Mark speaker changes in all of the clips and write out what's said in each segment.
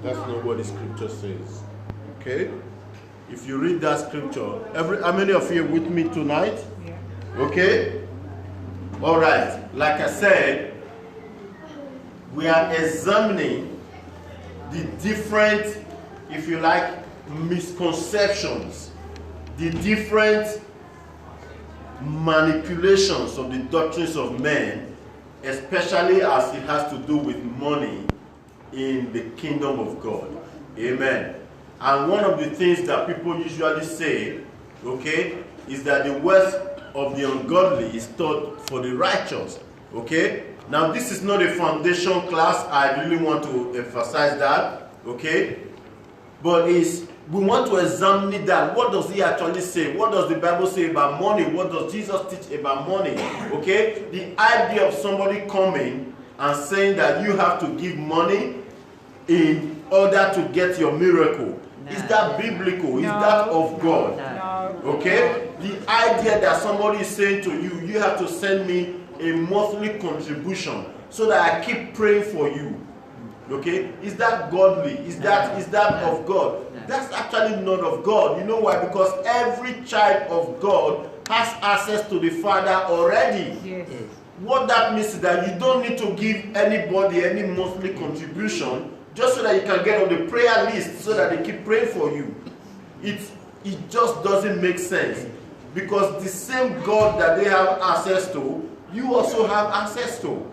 Speaker 1: That's not what the scripture says. Okay? If you read that scripture, how many of you are with me tonight? Yeah. Okay? All right. Like I said, we are examining the different, if you like, misconceptions, the different manipulations of the doctrines of men, especially as it has to do with money in the kingdom of God. Amen. And one of the things that people usually say, okay, is that the wealth of the ungodly is stored for the righteous. Okay? Now, this is not a foundation class. I really want to emphasize that. Okay? But we want to examine that. What does he actually say? What does the Bible say about money? What does Jesus teach about money? Okay? The idea of somebody coming and saying that you have to give money in order to get your miracle. No. Is that biblical? Is that of God? No. Okay? The idea that somebody is saying to you, you have to send me a monthly contribution so that I keep praying for you. Okay? Is that godly? Is that of God? No. That's actually not of God. You know why? Because every child of God has access to the Father already. Yes. What that means is that you don't need to give anybody any monthly contribution just so that you can get on the prayer list so that they keep praying for you. It just doesn't make sense. Because the same God that they have access to, you also have access to.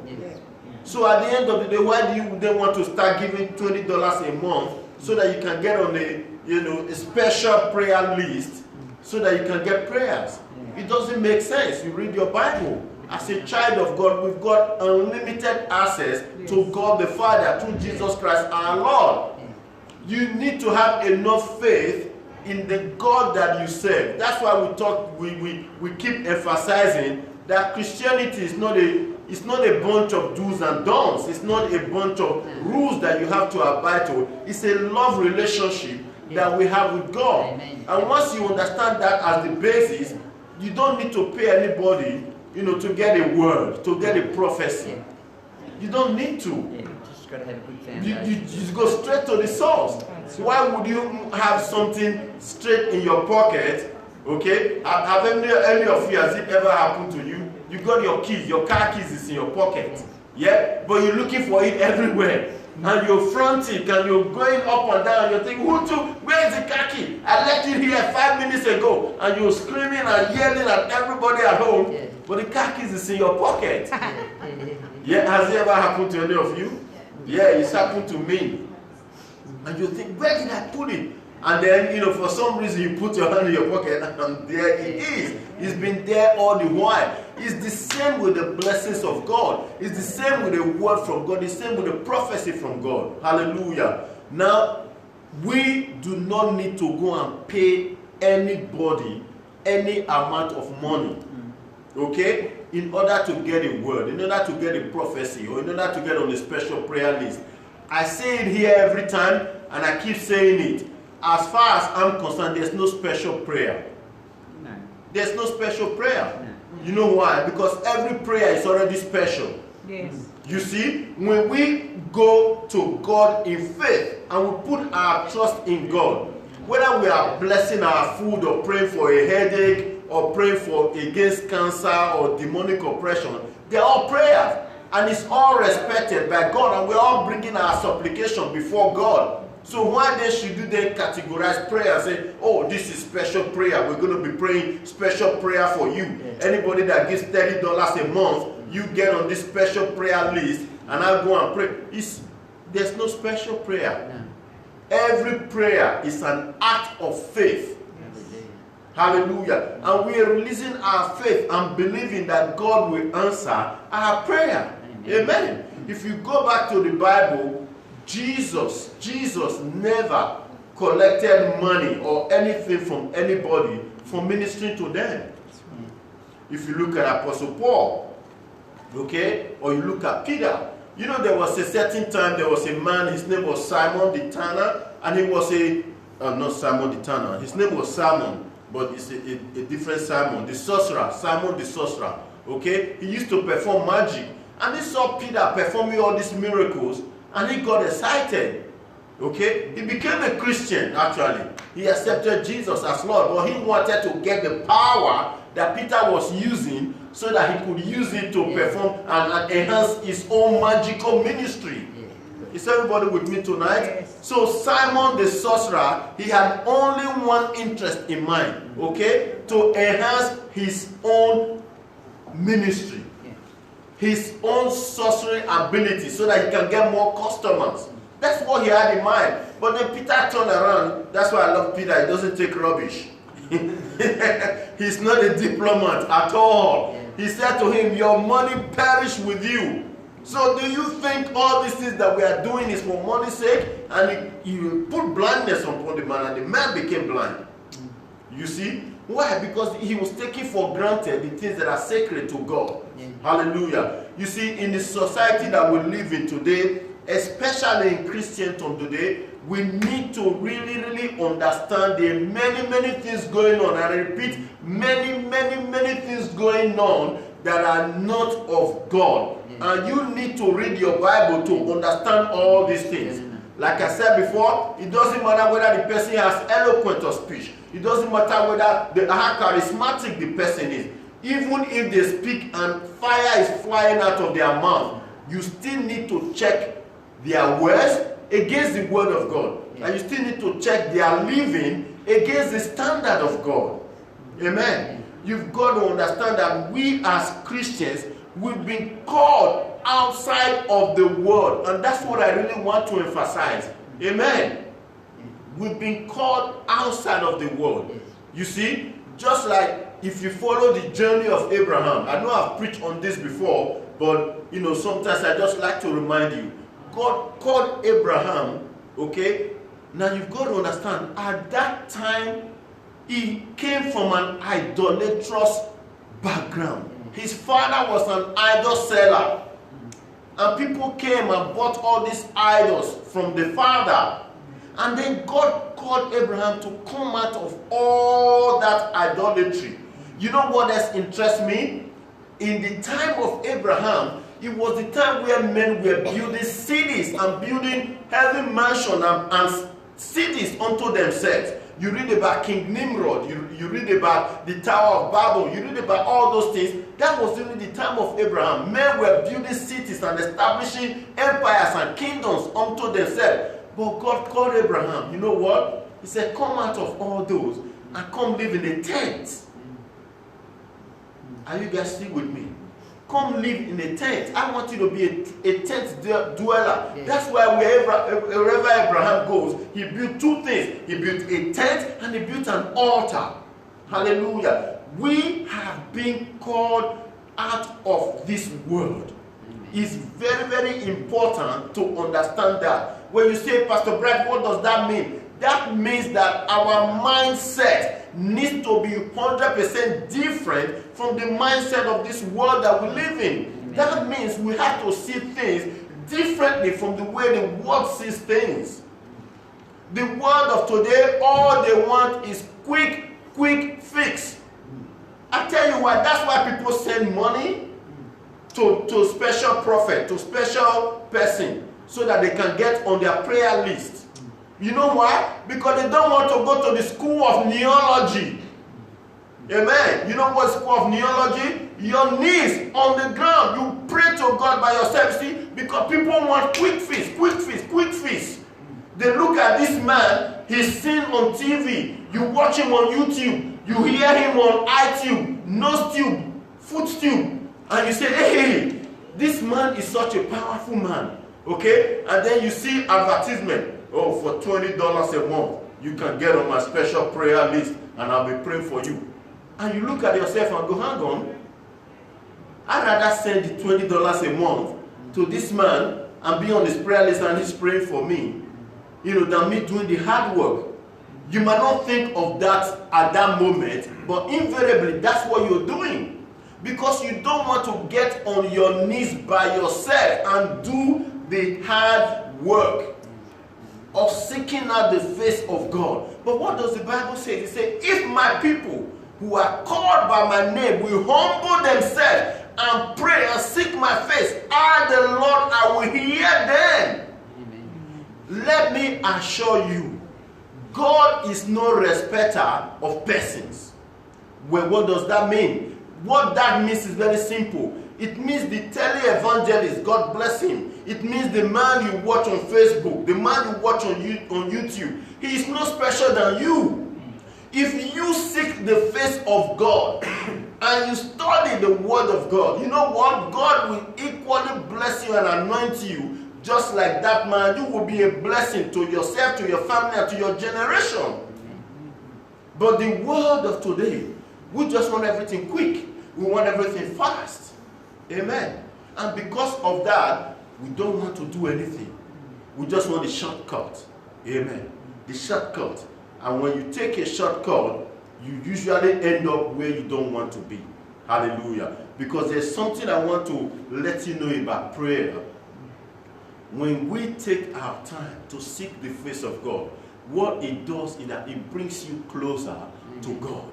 Speaker 1: So at the end of the day, why do you then want to start giving $20 a month so that you can get on a special prayer list so that you can get prayers? It doesn't make sense. You read your Bible. As a child of God, we've got unlimited access to God the Father through Jesus Christ our Lord. You need to have enough faith in the God that you serve. That's why we keep emphasizing that Christianity is not a bunch of do's and don'ts. It's not a bunch of rules that you have to abide to. It's a love relationship that we have with God. Amen. And once you understand that as the basis, you don't need to pay anybody, to get a word, to get a prophecy. You don't need to.
Speaker 2: You just got to have a good foundation.
Speaker 1: You just go straight to the source. So why would you have something straight in your pocket? Okay? Have any of you, has it ever happened to you? You got your keys, your car keys is in your pocket. Yeah? But you're looking for it everywhere. And you're frantic and you're going up and down. You're thinking, where is the car key? I left it here 5 minutes ago. And you're screaming and yelling at everybody at home. Yeah. But the car keys is in your pocket. Yeah, has it ever happened to any of you? Yeah, it's happened to me. And you think, where did I put it? And then, for some reason you put your hand in your pocket and there it is. It's been there all the while. It's the same with the blessings of God. It's the same with the word from God. It's the same with the prophecy from God. Hallelujah. Now, we do not need to go and pay anybody any amount of money. Okay? In order to get a word, in order to get a prophecy, or in order to get on a special prayer list. I say it here every time, and I keep saying it. As far as I'm concerned, there's no special prayer. No. There's no special prayer. No. You know why? Because every prayer is already special. Yes. You see, when we go to God in faith and we put our trust in God, whether we are blessing our food or praying for a headache or praying for against cancer or demonic oppression, they're all prayers. And it's all respected by God, and we're all bringing our supplication before God. So why then should you then categorize prayer and say, oh, this is special prayer. We're going to be praying special prayer for you. Yes. Anybody that gives $30 a month, you get on this special prayer list, and I'll go and pray. There's no special prayer. No. Every prayer is an act of faith. Hallelujah. And we are releasing our faith and believing that God will answer our prayer. Amen. If you go back to the Bible, Jesus never collected money or anything from anybody for ministering to them. If you look at Apostle Paul, okay, or you look at Peter, there was a certain time there was a man, his name was Simon the Tanner, and he was not Simon the Tanner, his name was Simon, but it's a different Simon, Simon the sorcerer, okay? He used to perform magic, and he saw Peter performing all these miracles, and he got excited. Okay? He became a Christian, actually. He accepted Jesus as Lord, but he wanted to get the power that Peter was using so that he could use it to perform and enhance his own magical ministry. Is everybody with me tonight?
Speaker 2: Yes.
Speaker 1: So Simon the sorcerer, he had only one interest in mind, okay? To enhance his own ministry, his own sorcery ability, so that he can get more customers. That's what he had in mind. But then Peter turned around. That's why I love Peter. He doesn't take rubbish. He's not a diplomat at all. He said to him, your money perish with you. So do you think all these things that we are doing is for money's sake? And he put blindness upon the man, and the man became blind. You see? Why? Because he was taking for granted the things that are sacred to God. Hallelujah. You see, in the society that we live in today, especially in Christendom today, we need to really understand the many things going on. I repeat, many things going on that are not of God. And you need to read your Bible to understand all these things. Like I said before, it doesn't matter whether the person has eloquent of speech. It doesn't matter whether how charismatic the person is. Even if they speak and fire is flying out of their mouth, you still need to check their words against the word of God. And you still need to check their living against the standard of God. Amen. You've got to understand that we as Christians, we've been called outside of the world. And that's what I really want to emphasize. Amen. We've been called outside of the world. You see, just like if you follow the journey of Abraham. I know I've preached on this before, but you know, sometimes I just like to remind you. God called Abraham, okay? Now you've got to understand, at that time, he came from an idolatrous background. His father was an idol seller. And people came and bought all these idols from the father. And then God called Abraham to come out of all that idolatry. You know what else interests me? In the time of Abraham, it was the time where men were building cities and building heavy mansions and cities unto themselves. You read about King Nimrod, you read about the Tower of Babel, you read about all those things. That was during the time of Abraham. Men were building cities and establishing empires and kingdoms unto themselves. But God called Abraham. You know what? He said, come out of all those and come live in a tent. Are you guys still with me? Come live in a tent. I want you to be a tent dweller. Yeah. That's why wherever Abraham goes, he built two things. He built a tent and he built an altar. Hallelujah. We have been called out of this world. It's very important to understand that. When you say, Pastor Brett, what does that mean? That means that our mindset needs to be 100% different from the mindset of this world that we live in. Amen. That means we have to see things differently from the way the world sees things. The world of today, all they want is quick fix. I tell you why. That's why people send money to special prophet, to special person, so that they can get on their prayer list. You know why? Because they don't want to go to the school of neology. Amen. You know what school of neology? Your knees on the ground. You pray to God by yourself. See? Because people want quick fix. They look at this man. He's seen on TV. You watch him on YouTube. You hear him on iTube, NoseTube, FootTube. And you say, hey, this man is such a powerful man. Okay? And then you see advertisement. Oh, for $20 a month, you can get on my special prayer list and I'll be praying for you. And you look at yourself and go, hang on. I'd rather send the $20 a month to this man and be on his prayer list and he's praying for me, you know, than me doing the hard work. You might not think of that at that moment, but invariably that's what you're doing. Because you don't want to get on your knees by yourself and do the hard work of seeking out the face of God. But what does the Bible say? It says, if my people who are called by my name will humble themselves and pray and seek my face, I, the Lord, I will hear them. Amen. Let me assure you, God is no respecter of persons. Well, what does that mean? What that means is very simple. It means the tele-evangelist, God bless him. It means the man you watch on Facebook, the man you watch on YouTube. He is no special than you. If you seek the face of God and you study the word of God, you know what? God will equally bless you and anoint you just like that man. You will be a blessing to yourself, to your family, and to your generation. But the world of today, we just want everything quick. We want everything fast. Amen. And because of that, we don't want to do anything. We just want the shortcut. Amen. The shortcut. And when you take a shortcut, you usually end up where you don't want to be. Hallelujah. Because there's something I want to let you know about prayer. When we take our time to seek the face of God, what it does is that it brings you closer to God.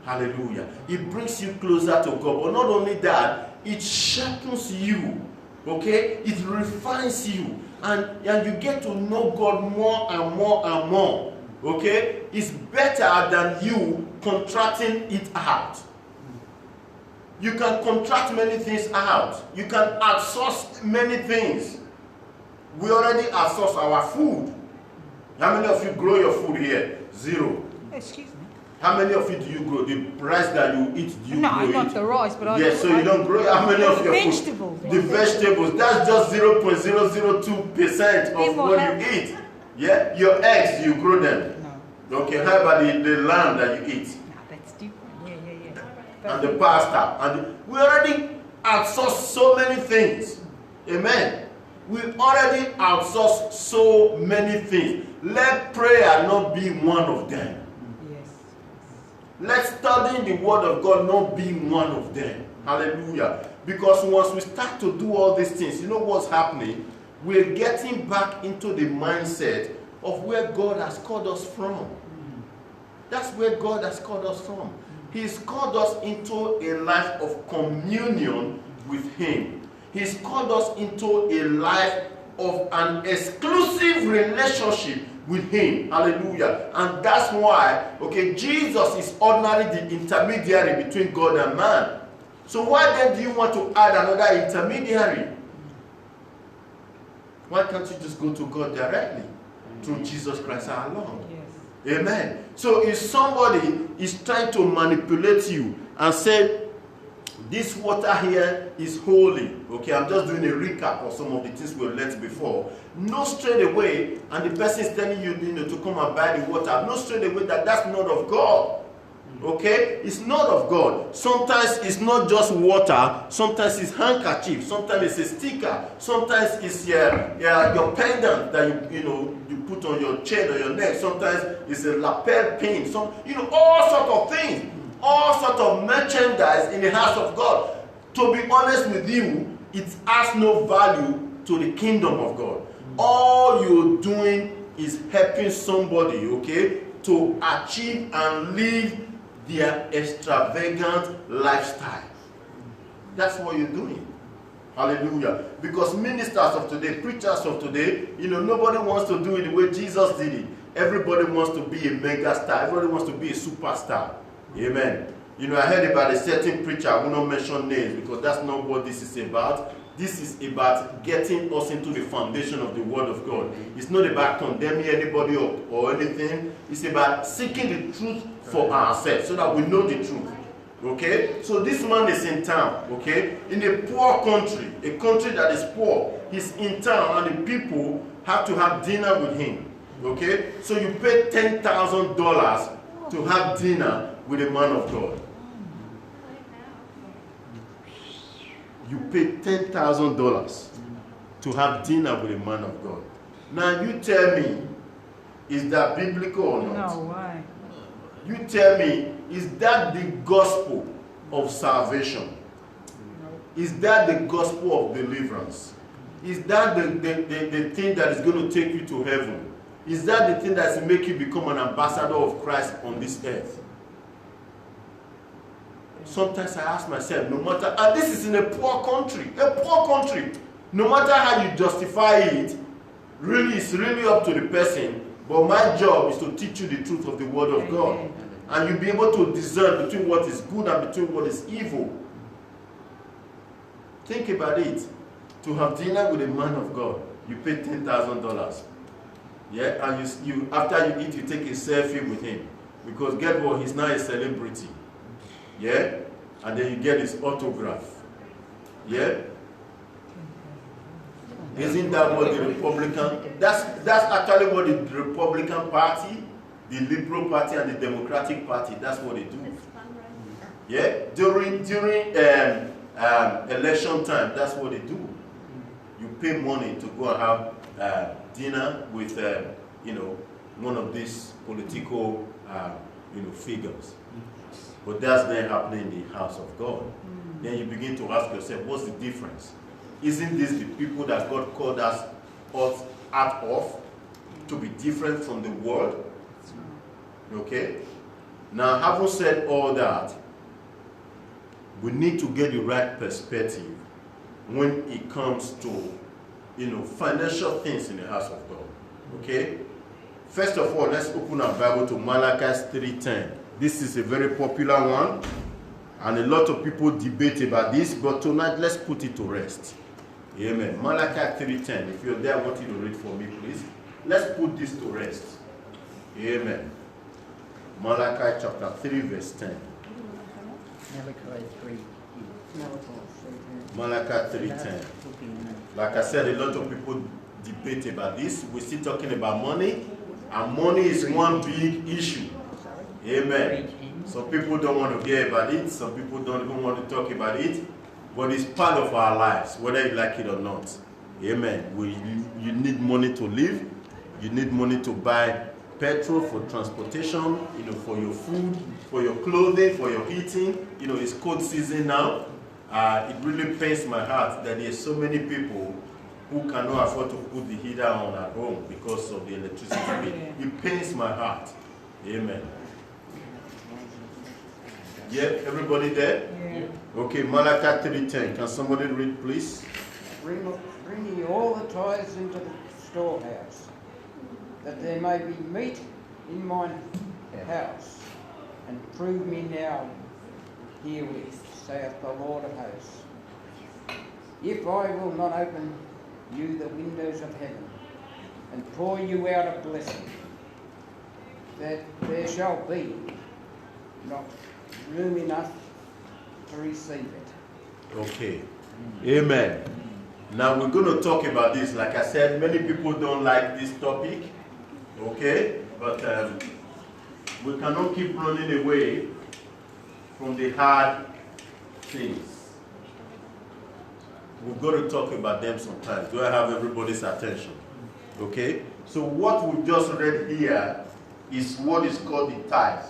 Speaker 1: Hallelujah. It brings you closer to God. But not only that, it sharpens you. Okay? It refines you. And you get to know God more and more and more. Okay? It's better than you contracting it out. You can contract many things out. You can outsource many things. We already outsource our food. How many of you grow your food here? 0.
Speaker 3: Excuse me.
Speaker 1: How many of you do you grow? The rice that you eat, do you grow it?
Speaker 3: No, not the rice, but
Speaker 1: yes, so you don't grow. How many of your
Speaker 3: vegetables?
Speaker 1: Food? The vegetables. That's just 0.002% of what you eat. Yeah, your eggs, you grow them.
Speaker 3: No.
Speaker 1: Okay, how about the lamb that you eat?
Speaker 3: No, that's different. Yeah.
Speaker 1: And the pasta. We already outsource so many things. Amen. We already outsource so many things. Let prayer not be one of them.
Speaker 3: Yes.
Speaker 1: Let studying the word of God not be one of them. Hallelujah. Because once we start to do all these things, you know what's happening? We're getting back into the mindset of where God has called us from. That's where God has called us from. He's called us into a life of communion with Him. He's called us into a life of an exclusive relationship with Him. Hallelujah. And that's why, okay, Jesus is ordinarily the intermediary between God and man. So why then do you want to add another intermediary? Why can't you just go to God directly through Jesus Christ our Lord?
Speaker 3: Yes.
Speaker 1: Amen. So if somebody is trying to manipulate you and say, this water here is holy. Okay, I'm just doing a recap of some of the things we've learned before. Know straight away, and the person is telling you, to come and buy the water. Know straight away that that's not of God. Okay, it's not of God. Sometimes it's not just water. Sometimes it's handkerchief. Sometimes it's a sticker. Sometimes it's your pendant that you put on your chain or your neck. Sometimes it's a lapel pin. All sorts of things. All sorts of merchandise in the house of God. To be honest with you, it has no value to the kingdom of God. All you're doing is helping somebody, okay, to achieve and live their extravagant lifestyle. That's what you're doing. Hallelujah. Because ministers of today, preachers of today, nobody wants to do it the way Jesus did it. Everybody wants to be a mega star. Everybody wants to be a superstar. Amen. I heard about a certain preacher. I will not mention names because that's not what this is about. This is about getting us into the foundation of the Word of God. It's not about condemning anybody or anything. It's about seeking the truth for ourselves so that we know the truth. Okay? So this man is in town, okay? In a poor country, a country that is poor. He's in town and the people have to have dinner with him. Okay? So you pay $10,000 to have dinner with a man of God. You pay $10,000 to have dinner with a man of God. Now you tell me, is that biblical or not?
Speaker 3: No, why?
Speaker 1: You tell me, is that the gospel of salvation?
Speaker 3: No.
Speaker 1: Is that the gospel of deliverance? Is that the thing that is going to take you to heaven? Is that the thing that will make you become an ambassador of Christ on this earth? Sometimes I ask myself, no matter, and this is in a poor country, no matter how you justify it, Really, it's really up to the person, but my job is to teach you the truth of the word of God. And you'll be able to discern between what is good and between what is evil. Think about it. To have dinner with a man of God, you pay $10,000. Yeah, and you after you eat, you take a selfie with him. Because get what? He's now a celebrity. Yeah? And then you get his autograph. Yeah? Isn't that what the Republican, that's actually what the Republican Party, the Liberal Party and the Democratic Party, that's what they do. Yeah? During election time, that's what they do. You pay money to go and have dinner with, one of these political, figures. But that's then happening in the house of God. Then you begin to ask yourself, what's the difference? Isn't this the people that God called us out of to be different from the world? Okay? Now, having said all that, we need to get the right perspective when it comes to, financial things in the house of God. Okay? First of all, let's open our Bible to Malachi 3:10. This is a very popular one, and a lot of people debate about this, but tonight let's put it to rest. Amen. Malachi 3:10. If you're there, I want you to read for me, please. Let's put this to rest. Amen. Malachi chapter 3, verse 10.
Speaker 2: Malachi 3.
Speaker 1: Malachi 3:10. Like I said, a lot of people debate about this. We're still talking about money, and money is one big issue. Amen. Some people don't want to hear about it. Some people don't even want to talk about it. But it's part of our lives, whether you like it or not. Amen. You need money to live. You need money to buy petrol for transportation, for your food, for your clothing, for your eating. It's cold season now. It really pains my heart that there's so many people who cannot afford to put the heater on at home because of the electricity bill. It pains my heart. Amen. Yeah, everybody there?
Speaker 3: Yeah.
Speaker 1: Okay, Malachi 3:10. Can somebody read, please?
Speaker 4: Bring ye all the tithes into the storehouse, that there may be meat in mine house, and prove me now herewith, saith the Lord of hosts. If I will not open you the windows of heaven, and pour you out a blessing, that there shall be not room enough to receive it.
Speaker 1: Okay. Amen. Now we're going to talk about this. Like I said, many people don't like this topic. Okay? But we cannot keep running away from the hard things. We've got to talk about them sometimes. Do I have everybody's attention? Okay? So what we've just read here is what is called the tithe.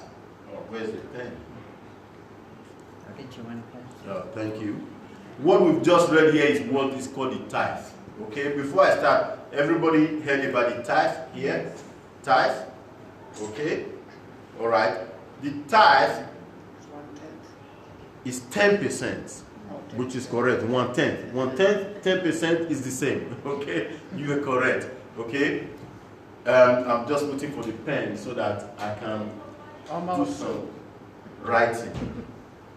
Speaker 1: Oh, where's the pen?
Speaker 2: I'll get you one, Pastor.
Speaker 1: Thank you. What we've just read here is what is called the tithe. Okay, before I start, everybody heard about the tithe here? Tithe? Okay? Alright. The tithe is 10%, which is correct. 1/10. 1/10, 10% is the same. Okay? You are correct. Okay? I'm just waiting for the pen so that I can do some writing.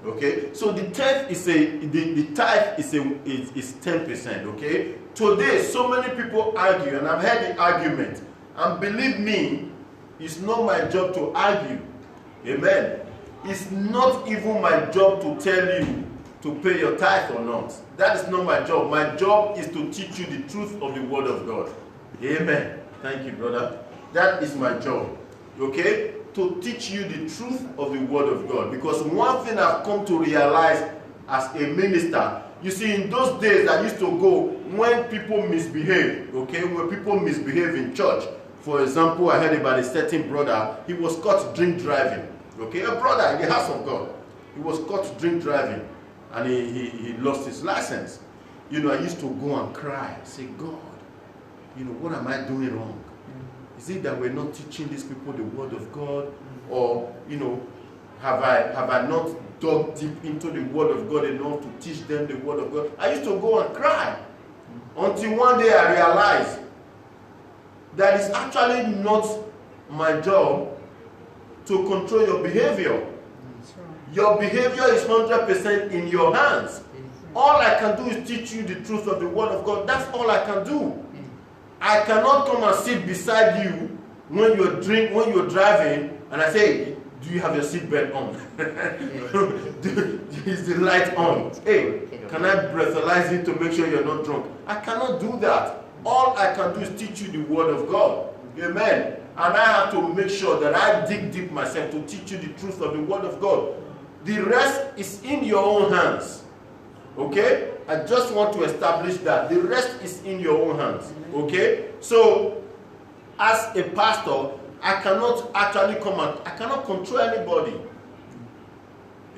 Speaker 1: Okay, so the tithe is the tithe is 10%. Okay, today so many people argue, and I've heard the argument, and believe me, it's not my job to argue. Amen. It's not even my job to tell you to pay your tithe or not. That is not my job. My job is to teach you the truth of the word of God. Amen. Thank you, brother. That is my job. Okay. To teach you the truth of the word of God. Because one thing I've come to realize as a minister, you see, in those days I used to go when people misbehave, okay, when people misbehave in church. For example, I heard about a certain brother, he was caught drink driving, okay, a brother in the house of God. He was caught drink driving and he lost his license. I used to go and cry, say, God, what am I doing wrong? Is it that we're not teaching these people the word of God? Or, have I not dug deep into the word of God enough to teach them the word of God? I used to go and cry. Until one day I realized that is actually not my job to control your behavior.
Speaker 3: That's right.
Speaker 1: Your behavior is 100% in your hands. All I can do is teach you the truth of the Word of God. That's all I can do. I cannot come and sit beside you when you're driving, and I say, do you have your seatbelt on? Is the light on? Hey, can I breathalyze it to make sure you're not drunk? I cannot do that. All I can do is teach you the Word of God. Amen. And I have to make sure that I dig deep myself to teach you the truth of the Word of God. The rest is in your own hands. Okay? I just want to establish that. The rest is in your own hands. Okay? So, as a pastor, I cannot actually I cannot control anybody.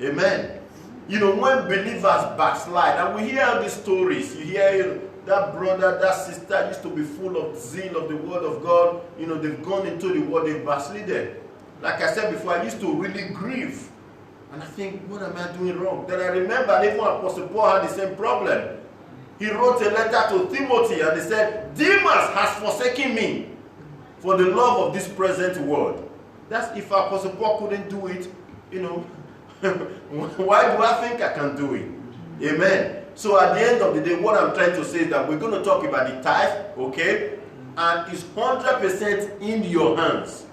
Speaker 1: Amen. You know, when believers backslide, and we hear these stories, you hear that brother, that sister used to be full of zeal of the Word of God. You know, they've gone into the Word, they've backslidden. Like I said before, I used to really grieve. And I think, what am I doing wrong? Then I remember even Apostle Paul had the same problem. He wrote a letter to Timothy and he said, Demas has forsaken me for the love of this present world. That's if Apostle Paul couldn't do it, you know, why do I think I can do it? Amen. So at the end of the day, what I'm trying to say is that we're going to talk about the tithe, okay? And it's 100% in your hands,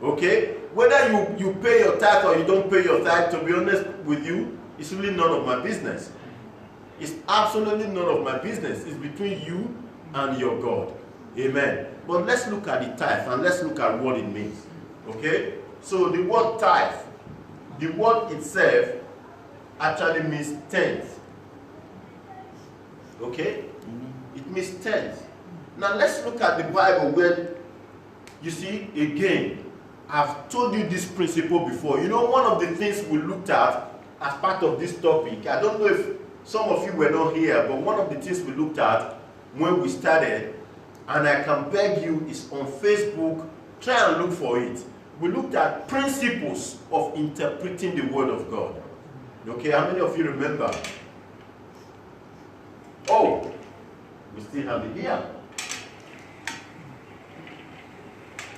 Speaker 1: okay? Whether you pay your tithe or you don't pay your tithe, to be honest with you, it's really none of my business. It's absolutely none of my business. It's between you and your God. Amen. But let's look at the tithe and let's look at what it means. Okay? So the word tithe, the word itself actually means tenth. Okay? It means tenth. Now let's look at the Bible where, you see, again, I've told you this principle before. You know, one of the things we looked at as part of this topic, I don't know if some of you were not here, but one of the things we looked at when we started, and I can beg you, is on Facebook. Try and look for it. We looked at principles of interpreting the Word of God. Okay, how many of you remember? Oh, we still have it here.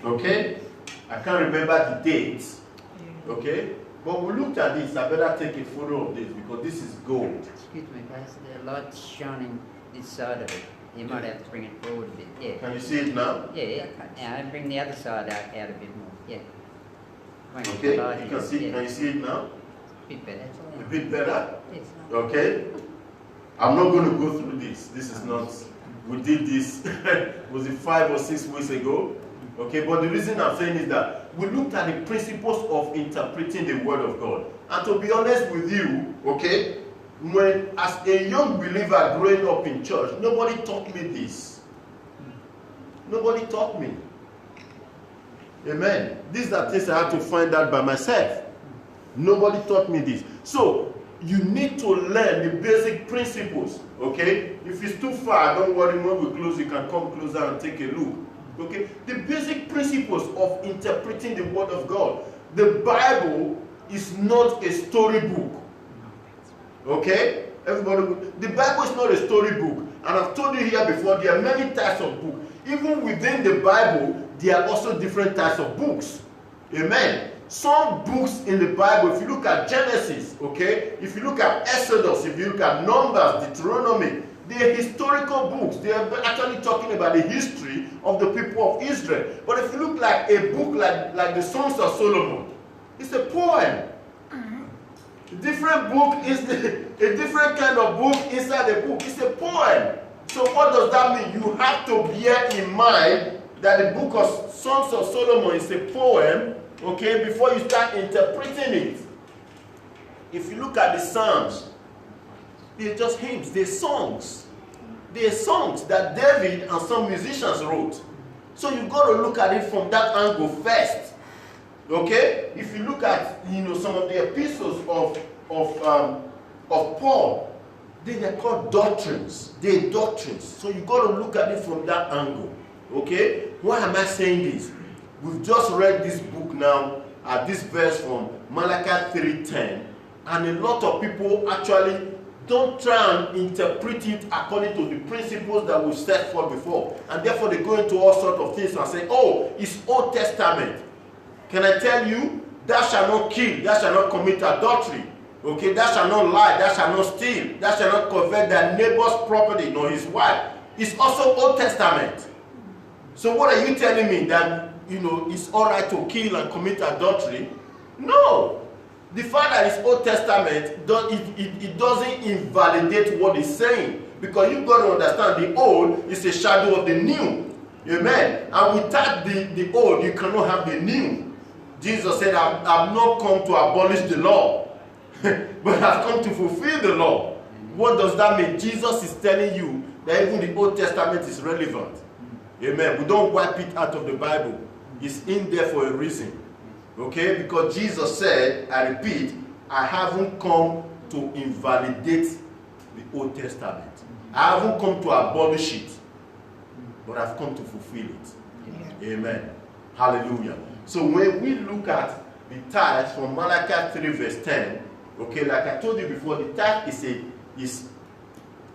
Speaker 1: Okay, I can't remember the dates. Okay, but we looked at this. I better take a photo of this because this is gold.
Speaker 2: Excuse me, Pastor. The light's shining this side of it. You might have to bring it forward a bit. Yeah.
Speaker 1: Can you see it now?
Speaker 2: Yeah. Now bring the other side out a bit more. Yeah.
Speaker 1: Okay, you can see. Can you see it now?
Speaker 2: A bit better.
Speaker 1: A bit better.
Speaker 2: Yes.
Speaker 1: Okay. I'm not going to go through this. This is not. We did this. Was it 5 or 6 weeks ago? Okay, but the reason I'm saying is that we looked at the principles of interpreting the Word of God. And to be honest with you, okay, when as a young believer growing up in church, nobody taught me this. Nobody taught me. Amen. These are things I had to find out by myself. Nobody taught me this. So, you need to learn the basic principles, okay? If it's too far, don't worry, when we close, you can come closer and take a look. Okay, the basic principles of interpreting the Word of God. The Bible is not a storybook. Okay, everybody. The Bible is not a storybook, and I've told you here before. There are many types of books. Even within the Bible, there are also different types of books. Amen. Some books in the Bible, if you look at Genesis, okay, if you look at Exodus, if you look at Numbers, Deuteronomy, they are historical books. They are actually talking about the history of the people of Israel. But if you look like a book like the Songs of Solomon, it's a poem. A different book is a different kind of book inside the book. It's a poem. So what does that mean? You have to bear in mind that the book of Songs of Solomon is a poem, okay, before you start interpreting it. If you look at the Psalms, they're just hymns, they're songs. They're songs that David and some musicians wrote. So you've got to look at it from that angle first. Okay? If you look at, some of the epistles of Paul, they're called doctrines. They're doctrines. So you've got to look at it from that angle. Okay? Why am I saying this? We've just read this book now, this verse from Malachi 3:10, and a lot of people actually don't try and interpret it according to the principles that we've set forth before. And therefore they go into all sorts of things and say, oh, it's Old Testament. Can I tell you, thou shalt not kill, thou shalt not commit adultery. Okay, thou shalt not lie, thou shalt not steal, thou shalt not covet thy neighbor's property, nor his wife. It's also Old Testament. So what are you telling me? That, it's all right to kill and commit adultery? No. The fact that it's Old Testament, it doesn't invalidate what it's saying. Because you've got to understand the old is a shadow of the new. Amen. And without the old, you cannot have the new. Jesus said, I've not come to abolish the law, but I've come to fulfill the law. What does that mean? Jesus is telling you that even the Old Testament is relevant. Amen. We don't wipe it out of the Bible. It's in there for a reason. Okay? Because Jesus said, I repeat, I haven't come to invalidate the Old Testament. I haven't come to abolish it, but I've come to fulfill it. Yeah. Amen. Hallelujah. So when we look at the tithe from Malachi 3 verse 10, okay, like I told you before, the tithe is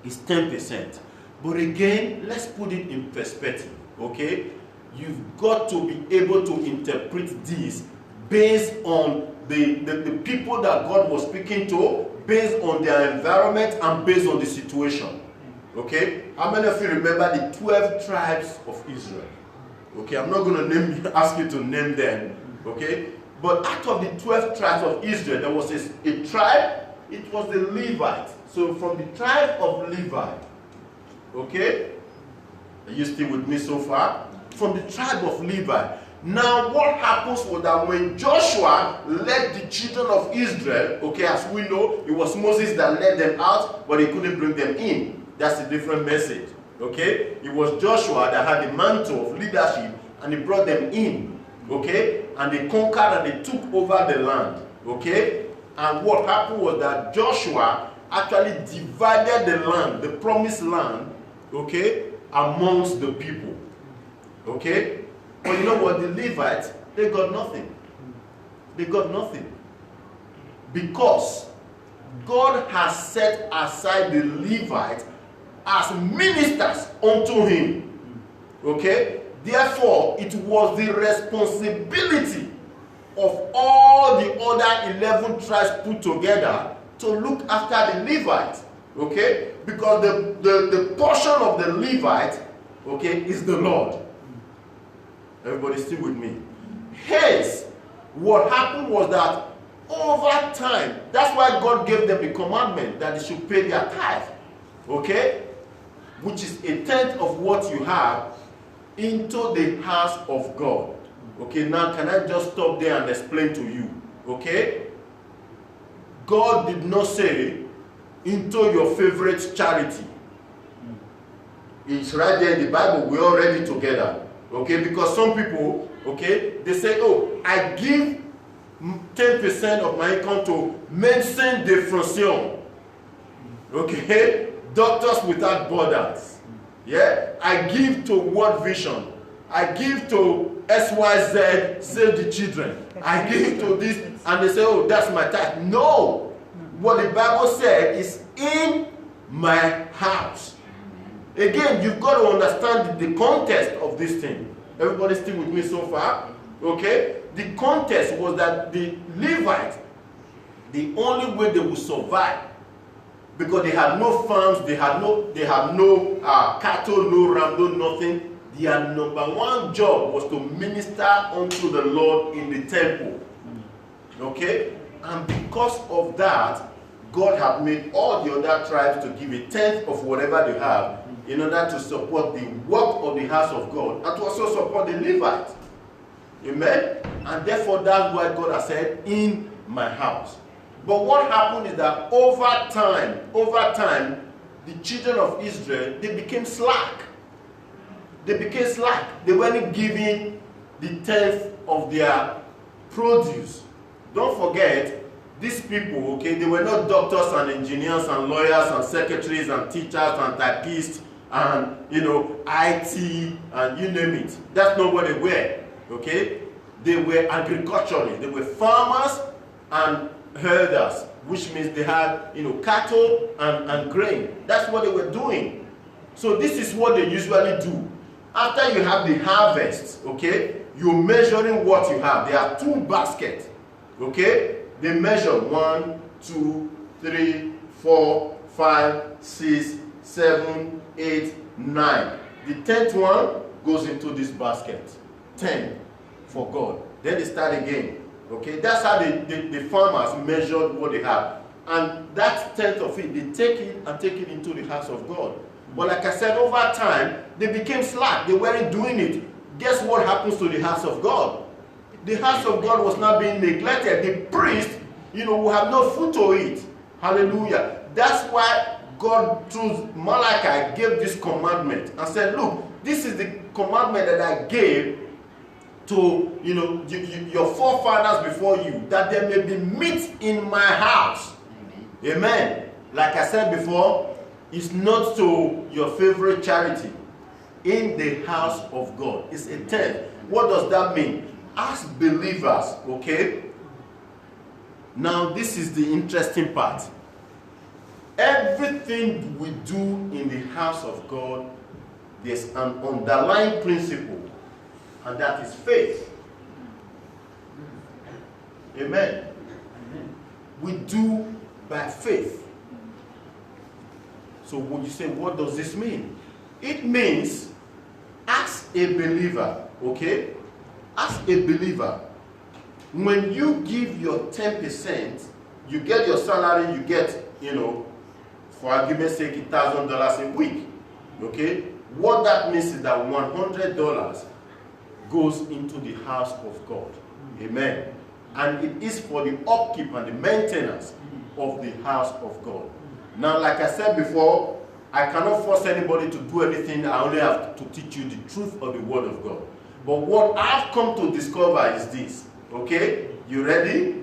Speaker 1: 10%. But again, let's put it in perspective, okay? You've got to be able to interpret this based on the people that God was speaking to, based on their environment and based on the situation. Okay? How many of you remember the 12 tribes of Israel? Okay, I'm not going to ask you to name them. Okay? But out of the 12 tribes of Israel, there was a tribe, it was the Levite. So from the tribe of Levi, okay? Are you still with me so far? From the tribe of Levi. Now what happens was that when Joshua led the children of Israel, okay, as we know, it was Moses that led them out, but he couldn't bring them in. That's a different message, okay? It was Joshua that had the mantle of leadership, and he brought them in, okay? And they conquered and they took over the land, okay? And what happened was that Joshua actually divided the land, the promised land, okay, amongst the people, okay? But you know what? The Levites, they got nothing. They got nothing. Because God has set aside the Levites as ministers unto him. Okay? Therefore, it was the responsibility of all the other 11 tribes put together to look after the Levites. Okay? Because the portion of the Levite, okay, is the Lord. Everybody still with me? Hence, what happened was that over time, that's why God gave them the commandment that they should pay their tithe. Okay? Which is a tenth of what you have into the house of God. Okay, now can I just stop there and explain to you? Okay? God did not say into your favorite charity. It's right there in the Bible. We all read it together. Okay, because some people, okay, they say, oh, I give 10% of my income to Médecins de Frontières. Okay, Doctors Without Borders. Yeah, I give to World Vision. I give to SYZ, Save the Children. I give to this, and they say, oh, that's my tithe. No, what the Bible said is in my house. Again, you've got to understand the context of this thing. Everybody still with me so far? Okay? The context was that the Levites, the only way they would survive, because they had no farms, they had no cattle, no ram, no nothing. Their number one job was to minister unto the Lord in the temple. Okay? And because of that, God had made all the other tribes to give a tenth of whatever they have in order to support the work of the house of God and to also support the Levites. Amen? And therefore, that's why God has said, in my house. But what happened is that over time, the children of Israel, they became slack. They became slack. They weren't giving the tenth of their produce. Don't forget, these people, okay, they were not doctors and engineers and lawyers and secretaries and teachers and typists and, IT and you name it. That's not what they were, okay? They were agriculturalists. They were farmers, and herders, which means they had, cattle and grain. That's what they were doing. So this is what they usually do. After you have the harvest, okay, you're measuring what you have. There are 2 baskets, okay? They measure 1, 2, 3, 4, 5, 6, 7, 8, 9. The 10th one goes into this basket. 10 for God. Then they start again. Okay, that's how the farmers measured what they have. And that 10th of it, they take it and take it into the house of God. But like I said, over time, they became slack. They weren't doing it. Guess what happens to the house of God? The house of God was not being neglected. The priest, will have no food to eat. Hallelujah. That's why God, through Malachi, gave this commandment and said, look, this is the commandment that I gave to your forefathers before you, that there may be meat in my house. Amen. Amen. Like I said before, it's not to your favorite charity. In the house of God. It's a 10th. What does that mean? As believers, okay? Now this is the interesting part. Everything we do in the house of God, there's an underlying principle, and that is faith. Amen. We do by faith. So when you say, what does this mean? It means, as a believer, okay? As a believer, when you give your 10%, you get your salary, you get, for argument's sake, $1,000 a week, okay? What that means is that $100 goes into the house of God. Amen. And it is for the upkeep and the maintenance of the house of God. Now, like I said before, I cannot force anybody to do anything. I only have to teach you the truth of the Word of God. But what I've come to discover is this. Okay? You ready?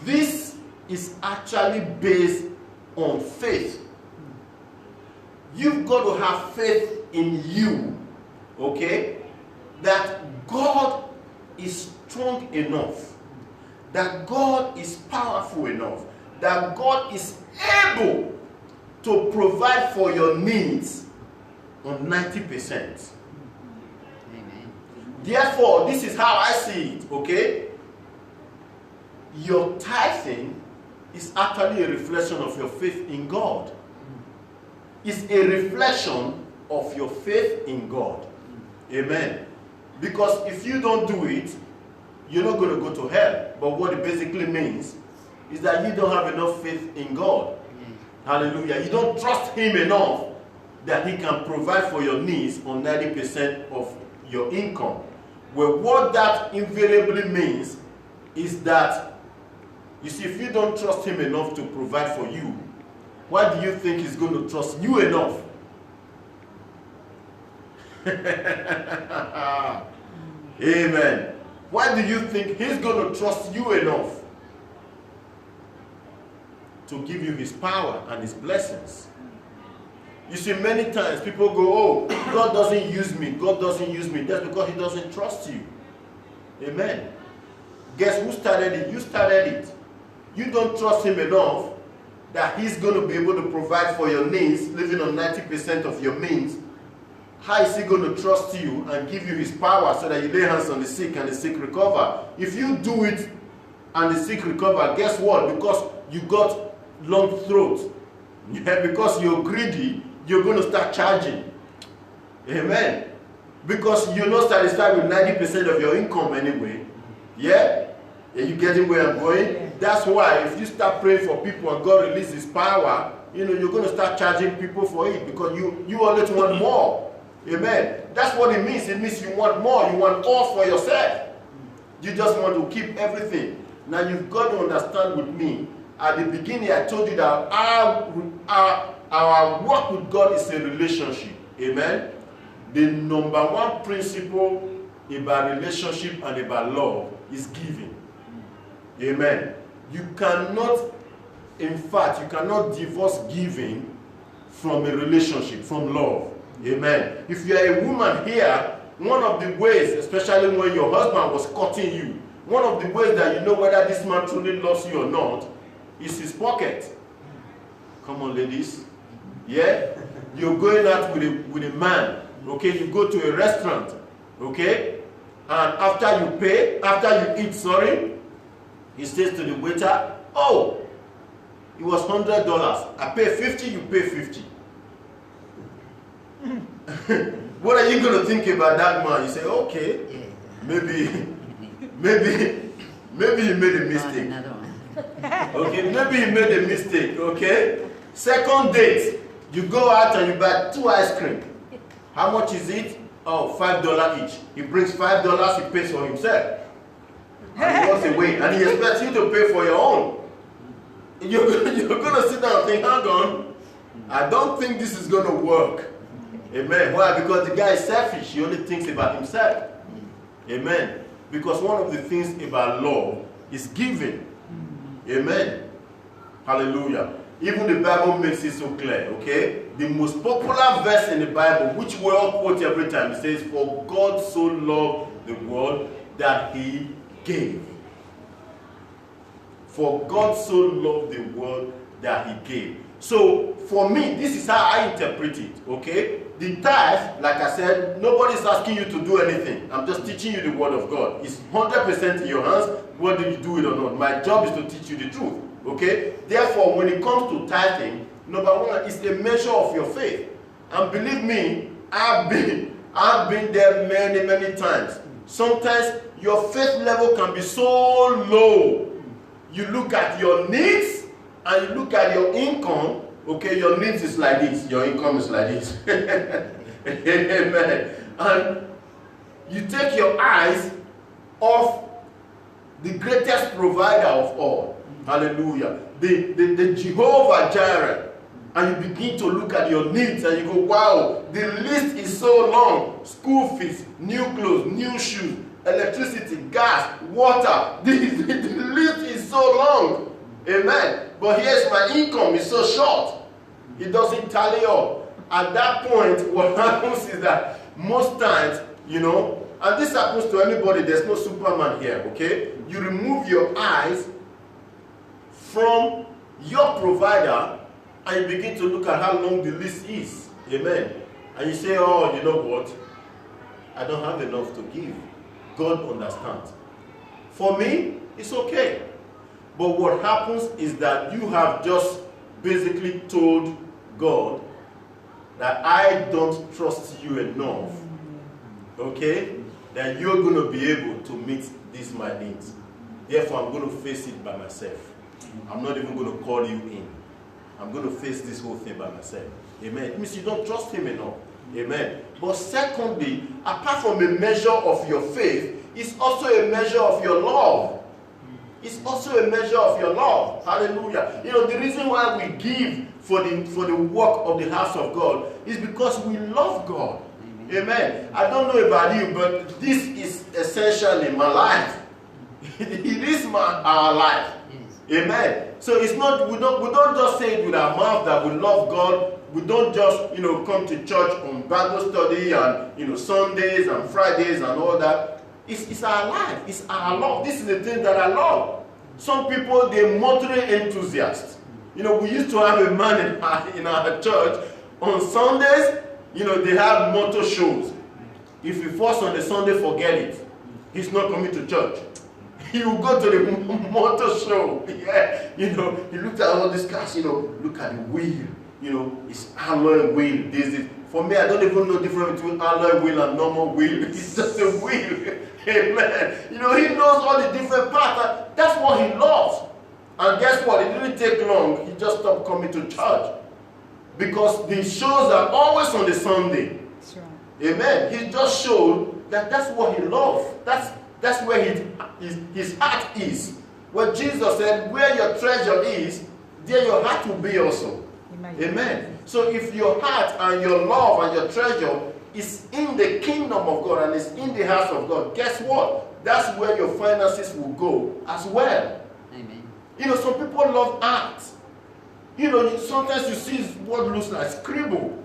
Speaker 1: This is actually based on faith. You've got to have faith in you. Okay? That God is strong enough. That God is powerful enough. That God is able to provide for your needs on 90%.
Speaker 2: Amen.
Speaker 1: Therefore, this is how I see it, okay? Your tithing is actually a reflection of your faith in God. It's a reflection of your faith in God. Amen. Because if you don't do it, you're not going to go to hell. But what it basically means is that you don't have enough faith in God. Hallelujah. You don't trust Him enough that He can provide for your needs on 90% of your income. Well, what that invariably means is that, you see, if you don't trust Him enough to provide for you, why do you think He's going to trust you enough? Amen. Why do you think He's going to trust you enough to give you His power and His blessings? You see, many times people go, oh, God doesn't use me. God doesn't use me. That's because He doesn't trust you. Amen. Guess who started it? You started it. You don't trust Him enough that He's going to be able to provide for your needs, living on 90% of your means. How is He going to trust you and give you His power so that you lay hands on the sick and the sick recover? If you do it and the sick recover, guess what? Because you got long throat, because you're greedy, you're going to start charging. Amen. Because you're not satisfied with 90% of your income anyway. Yeah? Are you getting where I'm going?
Speaker 3: Yeah.
Speaker 1: That's why if you start praying for people and God releases His power, you're going to start charging people for it because you always want more. Amen. That's what it means. It means you want more. You want all for yourself. You just want to keep everything. Now you've got to understand with me, at the beginning I told you that our work with God is a relationship. Amen. The number one principle about relationship and about love is giving. Amen. You cannot, in fact, you cannot divorce giving from a relationship, from love. Amen. If you are a woman here, one of the ways, especially when your husband was courting you, one of the ways that you know whether this man truly loves you or not is his pocket. Come on, ladies. Yeah? You're going out with a man. Okay? You go to a restaurant. Okay? And after you eat, he says to the waiter, oh, it was $100. I pay 50, you pay 50. What are you going to think about that man? You say, okay, maybe he made a mistake.
Speaker 2: Another one.
Speaker 1: Okay, maybe he made a mistake, okay? Second date, you go out and you buy 2 ice cream. How much is it? Oh, $5 each. He brings $5, he pays for himself. And he walks away, and he expects you to pay for your own. You're going to sit down and think, hang on, I don't think this is going to work. Amen. Why? Because the guy is selfish. He only thinks about himself. Amen. Because one of the things about love is giving. Amen. Hallelujah. Even the Bible makes it so clear, okay? The most popular verse in the Bible, which we all quote every time, it says, for God so loved the world that he gave. For God so loved the world that he gave. So, for me, this is how I interpret it, okay? The tithe, like I said, nobody's asking you to do anything. I'm just teaching you the word of God. It's 100% in your hands, whether you do it or not. My job is to teach you the truth, okay? Therefore, when it comes to tithing, number one, it's a measure of your faith. And believe me, I've been there many, many times. Sometimes your faith level can be so low. You look at your needs and you look at your income. Okay, your needs is like this, your income is like this. Amen. And you take your eyes off the greatest provider of all. Hallelujah. The Jehovah Jireh. And you begin to look at your needs and you go, wow, the list is so long. School fees, new clothes, new shoes, electricity, gas, water. The list is so long. Amen. But here's my income, it's so short. It doesn't tally up. At that point, what happens is that most times, and this happens to anybody, there's no Superman here, okay? You remove your eyes from your provider and you begin to look at how long the list is. Amen. And you say, oh, you know what? I don't have enough to give. God understands. For me, it's okay. But what happens is that you have just basically told God that I don't trust you enough, okay, that you're going to be able to meet these my needs. Therefore, I'm going to face it by myself. I'm not even going to call you in. I'm going to face this whole thing by myself. Amen. It means you don't trust him enough. Amen. But secondly, apart from a measure of your faith, it's also a measure of your love. It's also a measure of your love. Hallelujah. The reason why we give for the work of the house of God is because we love God. Amen. I don't know about you, but this is essentially my life. It is our life. Amen. So it's not, we don't just say it with our mouth that we love God. We don't just, come to church on Bible study and, Sundays and Fridays and all that. It's our life. It's our love. This is the thing that I love. Some people, they're motoring enthusiasts. We used to have a man in our church. On Sundays, they have motor shows. If he falls on the Sunday, forget it. He's not coming to church. He will go to the motor show. Yeah. He looked at all these cars, look at the wheel. It's alloy wheel. For me, I don't even know the difference between alloy wheel and normal wheel. It's just a wheel. Amen. He knows all the different parts. That's what he loves. And guess what? It didn't take long. He just stopped coming to church. Because the shows are always on the Sunday.
Speaker 3: That's right.
Speaker 1: Amen. He just showed that that's what he loves. That's where his heart is. When Jesus said, where your treasure is, there your heart will be also. Amen. So if your heart and your love and your treasure is in the kingdom of God and is in the house of God, guess what? That's where your finances will go as well.
Speaker 2: Amen.
Speaker 1: Some people love art. Sometimes you see what looks like scribble.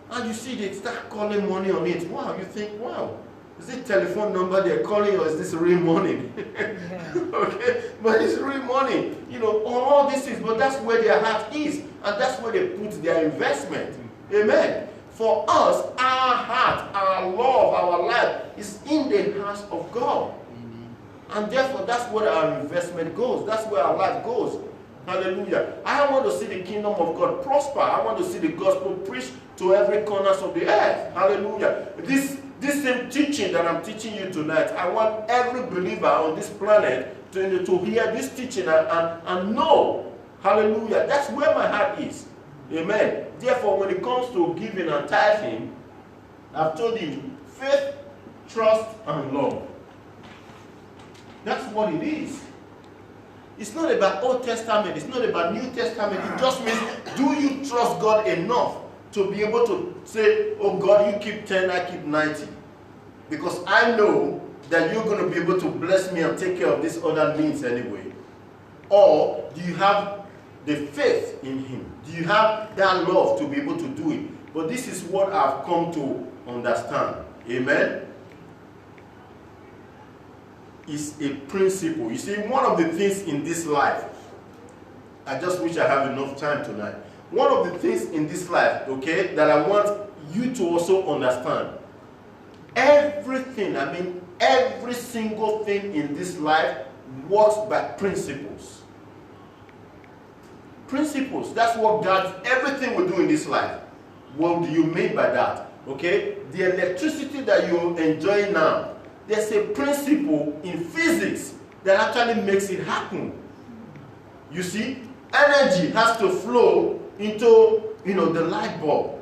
Speaker 1: And you see they start calling money on it. Wow, you think, wow, Is it telephone number they're calling or is this real money?
Speaker 3: Yeah.
Speaker 1: Okay, but it's real money. You know, all these things, but that's where their heart is, and that's where they put their investment. Amen. For us, our heart, our love, our life is in the hands of God.
Speaker 2: Amen.
Speaker 1: And therefore, that's where our investment goes. That's where our life goes. Hallelujah. I want to see the kingdom of God prosper. I want to see the gospel preached to every corners of the earth. Hallelujah. This same teaching that I'm teaching you tonight, I want every believer on this planet to hear this teaching and know. Hallelujah. That's where my heart is. Amen. Therefore, when it comes to giving and tithing, I've told you, faith, trust, and love. That's what it is. It's not about Old Testament. It's not about New Testament. It just means, do you trust God enough to be able to say, oh God, you keep 10, I keep 90. Because I know that you're going to be able to bless me and take care of these other needs anyway. Or do you have the faith in Him? Do you have that love to be able to do it? But this is what I've come to understand. Amen? Is a principle. You see, one of the things in this life, I just wish I have enough time tonight. One of the things in this life, okay, that I want you to also understand. Everything, I mean, every single thing in this life works by principles. Principles. That's what God, everything we do in this life. What do you mean by that? Okay? The electricity that you enjoy now, there's a principle in physics that actually makes it happen. You see, energy has to flow into, the light bulb.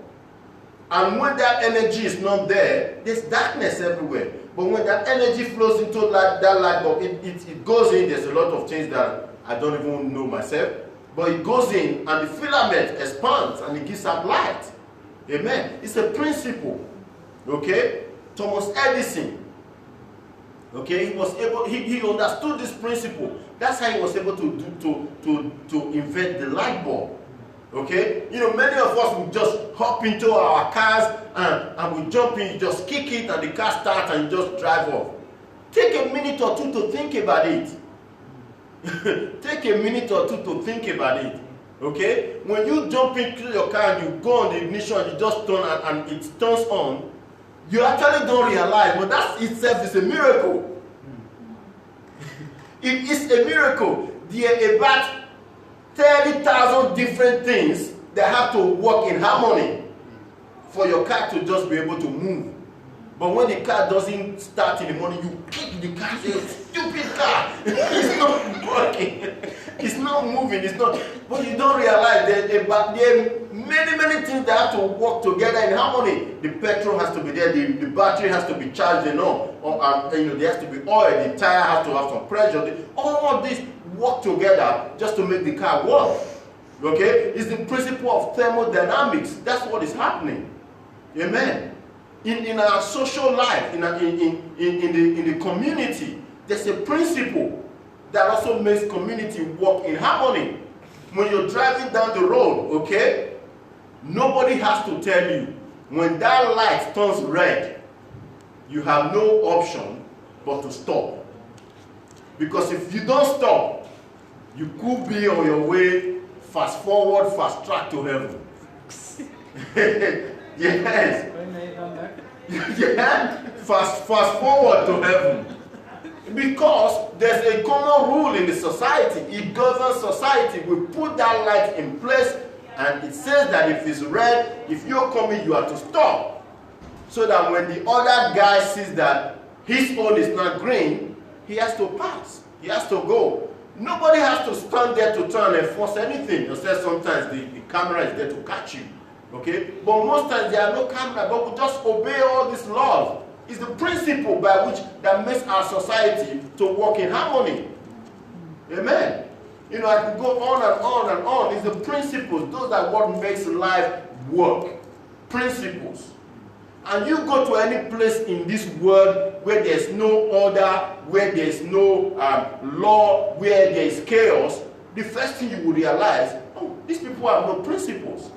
Speaker 1: And when that energy is not there, there's darkness everywhere. But when that energy flows into that light bulb, it goes in. There's a lot of things that I don't even know myself. But it goes in and the filament expands and it gives out light. Amen. It's a principle. Okay? Thomas Edison. Okay, he understood this principle. That's how he was able to invent the light bulb. Okay, many of us will just hop into our cars and we jump in, just kick it, and the car starts and you just drive off. Take a minute or two to think about it. Take a minute or two to think about it. Okay, when you jump into your car and you go on the ignition, you just turn and it turns on. You actually don't realize, but that itself is a miracle. It is a miracle. There are about 30,000 different things that have to work in harmony for your car to just be able to move. But when the car doesn't start in the morning, you kick the car, say, stupid car. It's not working. It's not moving. It's not. But you don't realize that there are many things that have to work together in harmony. The petrol has to be there. The battery has to be charged enough. There has to be oil. The tire has to have some pressure. All of this work together just to make the car work. Okay? It's the principle of thermodynamics. That's what is happening. Amen. In our social life, in the community, there's a principle that also makes community work in harmony. When you're driving down the road, okay, nobody has to tell you, when that light turns red, you have no option but to stop. Because if you don't stop, you could be on your way, fast forward, fast track to heaven. Yes. Yeah, fast forward to heaven. Because there's a common rule in the society. It governs society. We put that light in place, and it says that if it's red, if you're coming, you have to stop. So that when the other guy sees that his own is not green, he has to pass. He has to go. Nobody has to stand there to try and enforce anything. Except sometimes the camera is there to catch you. Okay? But most times there are no camera, but we just obey all these laws. It's the principle by which that makes our society to work in harmony. Amen. I can go on and on and on. It's the principles. Those are what makes life work. Principles. And you go to any place in this world where there's no order, where there's no law, where there's chaos, the first thing you will realize, oh, these people have no principles.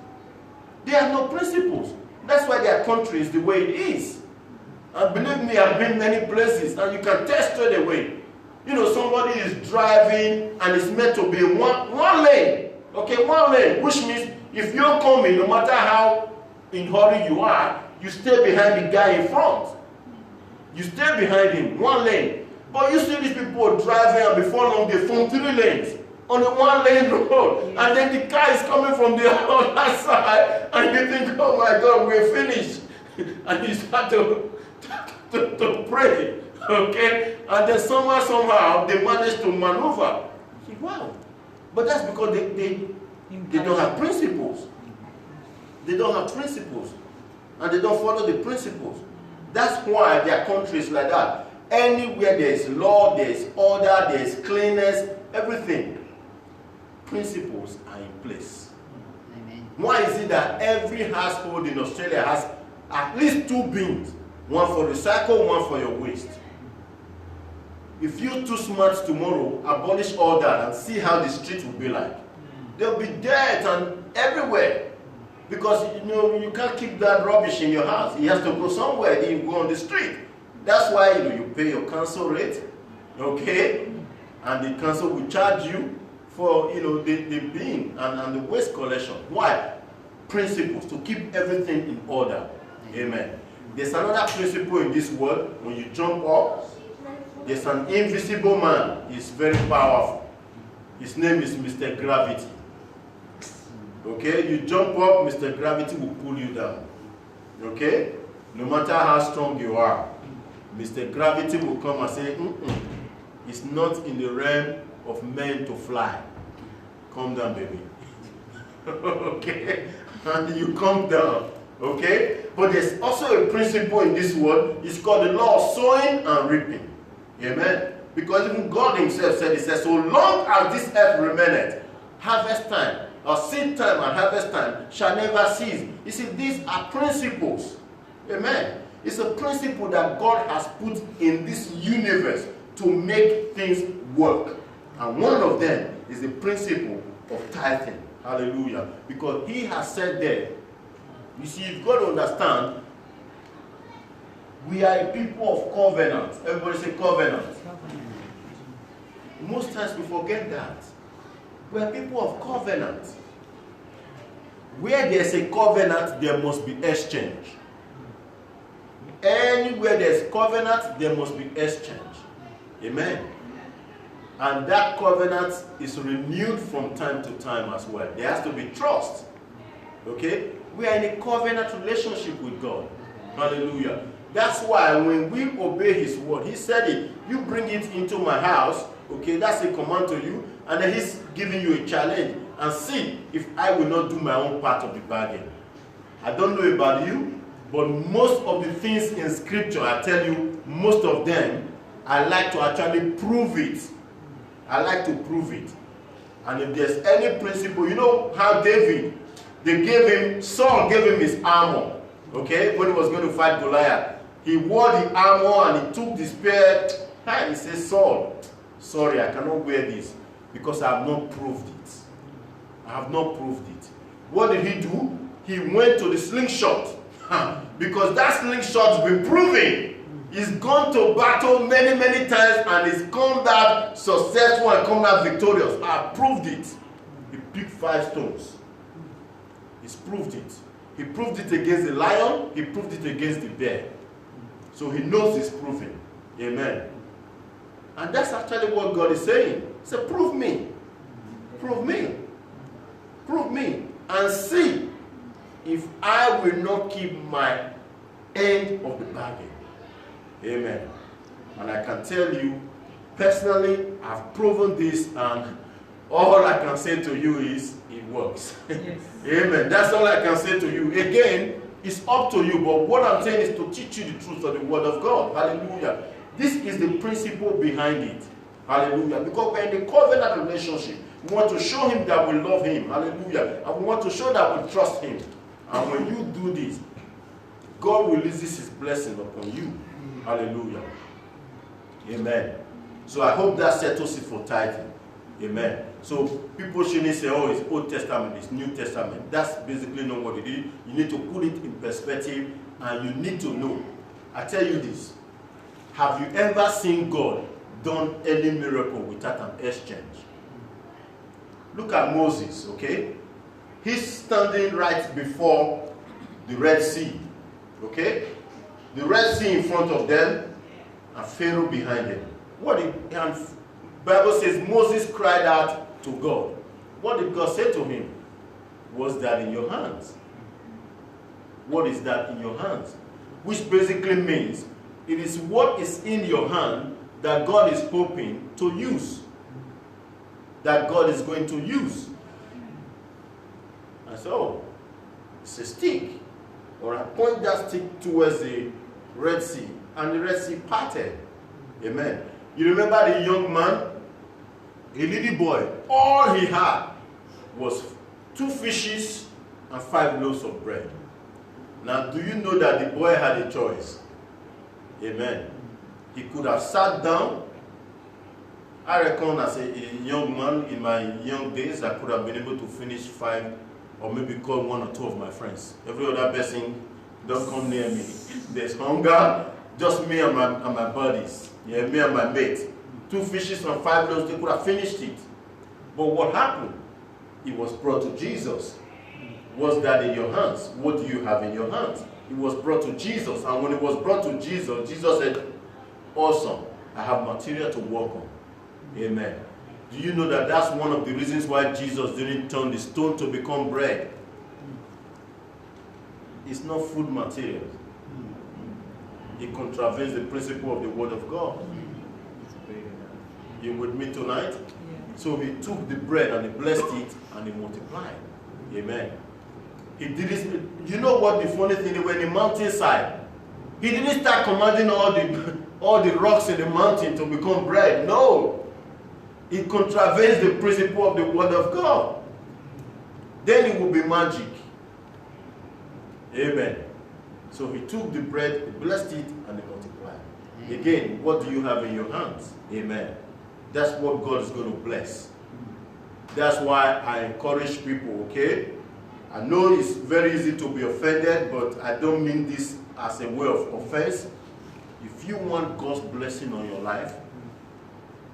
Speaker 1: They have no principles. That's why their country is the way it is. And believe me, I've been many places, and you can test straight away. You know, somebody is driving, and it's meant to be one lane. Okay, one lane, which means if you're coming, no matter how in hurry you are, you stay behind the guy in front. You stay behind him, one lane. But you see these people driving, and before long they form 3 lanes on a 1-lane road. And then the car is coming from the other side, and you think, oh my God, we're finished. And you start to pray, okay? And then somehow they manage to maneuver. You think, wow. But that's because they don't have principles. They don't have principles. And they don't follow the principles. That's why their country is like that. Anywhere there is law, there is order, there is cleanness, everything. Principles are in place.
Speaker 2: Amen.
Speaker 1: Why is it that every household in Australia has at least 2 bins? One for recycle, one for your waste. If you're too smart tomorrow, abolish all that and see how the street will be like. There'll be dirt and everywhere. Because you can't keep that rubbish in your house. It has to go somewhere, then you go on the street. That's why you pay your council rate, okay? And the council will charge you for the bin and the waste collection. Why? Principles, to keep everything in order. Amen. There's another principle in this world. When you jump up, there's an invisible man. He's very powerful. His name is Mr. Gravity. Okay, you jump up, Mr. Gravity will pull you down. Okay? No matter how strong you are, Mr. Gravity will come and say, it's not in the realm of men to fly. Come down, baby. Okay? And you come down. Okay? But there's also a principle in this world. It's called the law of sowing and reaping. Amen? Because even God himself said, he says, so long as this earth remaineth, harvest time, or seed time and harvest time shall never cease. You see, these are principles. Amen. It's a principle that God has put in this universe to make things work. And one of them is the principle of tithing. Hallelujah. Because he has said there, you see, you've got to understand, we are a people of covenant. Everybody say covenant. Most times we forget that. We are people of covenant. Where there's a covenant, there must be exchange. Anywhere there's covenant, there must be exchange. Amen. And that covenant is renewed from time to time as well. There has to be trust. Okay? We are in a covenant relationship with God. Hallelujah. That's why when we obey his word, he said it, you bring it into my house. Okay, that's a command to you. And then he's giving you a challenge. And see if I will not do my own part of the bargain. I don't know about you, but most of the things in scripture, I tell you, most of them, I like to actually prove it. I like to prove it. And if there's any principle, you know how David, Saul gave him his armor. Okay, when he was going to fight Goliath. He wore the armor and he took the spear. And he says, Saul, sorry, I cannot wear this because I have not proved it. I have not proved it. What did he do? He went to the slingshot. Because that slingshot has been proven. He's gone to battle many, many times and he's come out successful and come out victorious. I proved it. He picked 5 stones. He's proved it. He proved it against the lion. He proved it against the bear. So he knows it's proven. Amen. And that's actually what God is saying. He said, prove me. Prove me. Prove me. And see if I will not keep my end of the bargain. Amen. And I can tell you, personally, I've proven this, and all I can say to you is, it works. Yes. Amen. That's all I can say to you. Again, it's up to you, but what I'm saying is to teach you the truth of the word of God. Hallelujah. This is the principle behind it. Hallelujah. Because we're in a covenant relationship. We want to show him that we love him. Hallelujah. And we want to show that we trust him. And when you do this, God releases his blessing upon you. Hallelujah. Amen. So I hope that settles it for tithing. Amen. So people shouldn't say, oh, it's Old Testament, it's New Testament. That's basically not what it is. You need to put it in perspective, and you need to know I tell you this. Have you ever seen God done any miracle without an exchange? Look at Moses, okay? He's standing right before the Red Sea, okay? The Red Sea in front of them and Pharaoh behind them. And Bible says Moses cried out to God. What did God say to him? Was that in your hands? What is that in your hands? Which basically means it is what is in your hand that God is hoping to use. That God is going to use. And so, it's a stick. Or I point that stick towards the Red Sea. And the Red Sea parted. Amen. You remember the young man? A little boy. All he had was 2 fishes and 5 loaves of bread. Now, do you know that the boy had a choice? Amen. He could have sat down. I reckon as a young man in my young days, I could have been able to finish 5 or maybe call 1 or 2 of my friends. Every other person, don't come near me. There's hunger, just me and my buddies. Yeah, me and my mate. 2 fishes and 5 loaves, they could have finished it. But what happened? It was brought to Jesus. Was that in your hands? What do you have in your hands? It was brought to Jesus. And when it was brought to Jesus, Jesus said, awesome, I have material to work on. Amen. Do you know that that's one of the reasons why Jesus didn't turn the stone to become bread? It's not food material. It contravenes the principle of the Word of God. You with me tonight? So he took the bread and he blessed it and he multiplied. Amen. He did this. You know what the funny thing is? When the mountainside, he didn't start commanding all the rocks in the mountain to become bread. No. It contravenes the principle of the Word of God. Then it will be magic. Amen. So he took the bread, he blessed it, and he multiplied. Again, what do you have in your hands? Amen. That's what God is going to bless. That's why I encourage people, okay? I know it's very easy to be offended, but I don't mean this as a way of offense. If you want God's blessing on your life,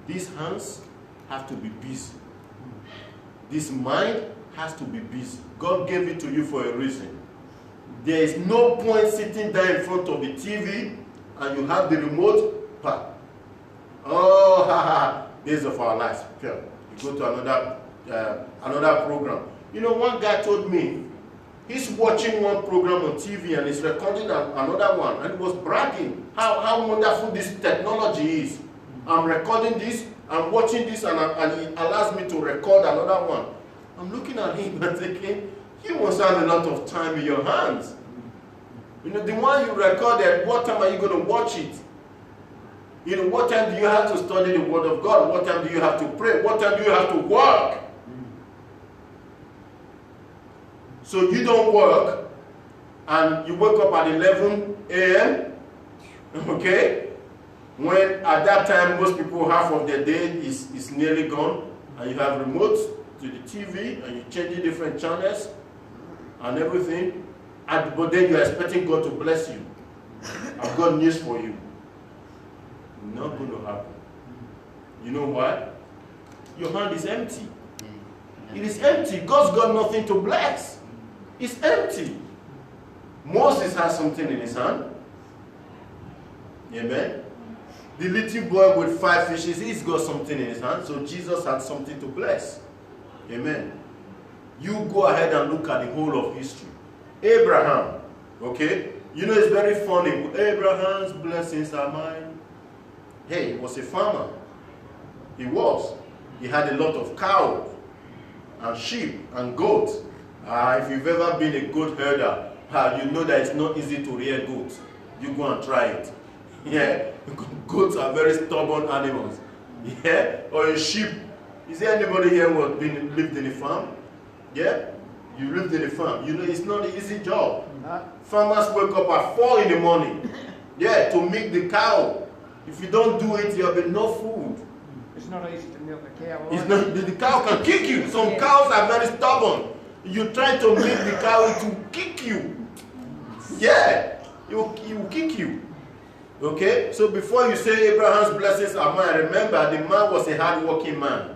Speaker 1: these hands have to be busy. This mind has to be busy. God gave it to you for a reason. There is no point sitting there in front of the TV and you have the remote. Oh, days of our lives. You go to another program. You know, one guy told me, he's watching one program on TV and he's recording another one, and he was bragging how wonderful this technology is. I'm recording this, I'm watching this, and it allows me to record another one. I'm looking at him and thinking, you must have a lot of time in your hands. You know, the one you recorded, what time are you going to watch it? You know, what time do you have to study the Word of God? What time do you have to pray? What time do you have to work? So you don't work, and you wake up at 11 a.m., okay? When at that time, most people, half of their day is nearly gone, and you have remotes to the TV, and you're changing different channels, and everything, but then you're expecting God to bless you. I've got news for you. Not going to happen. You know why? Your hand is empty. It is empty. God's got nothing to bless. It's empty. Moses has something in his hand. Amen. The little boy with 5 fishes, he's got something in his hand. So Jesus had something to bless. Amen. You go ahead and look at the whole of history. Abraham, okay? You know, it's very funny. Abraham's blessings are mine. Hey, he was a farmer. He was. He had a lot of cows and sheep and goats. If you've ever been a goat herder, you know that it's not easy to rear goats. You go and try it. Yeah, goats are very stubborn animals. Yeah, or a sheep. Is there anybody here who has lived in a farm? Yeah, you lived in a farm. You know it's not an easy job. Farmers wake up at 4 in the morning. Yeah, to milk the cow. If you don't do it, there'll be no food.
Speaker 4: It's not easy to milk a cow.
Speaker 1: It's not, the cow can kick you. Some cows are very stubborn. You try to milk the cow, it will kick you. Yeah, it will kick you. Okay? So before you say Abraham's blessings are mine, remember the man was a hard-working man.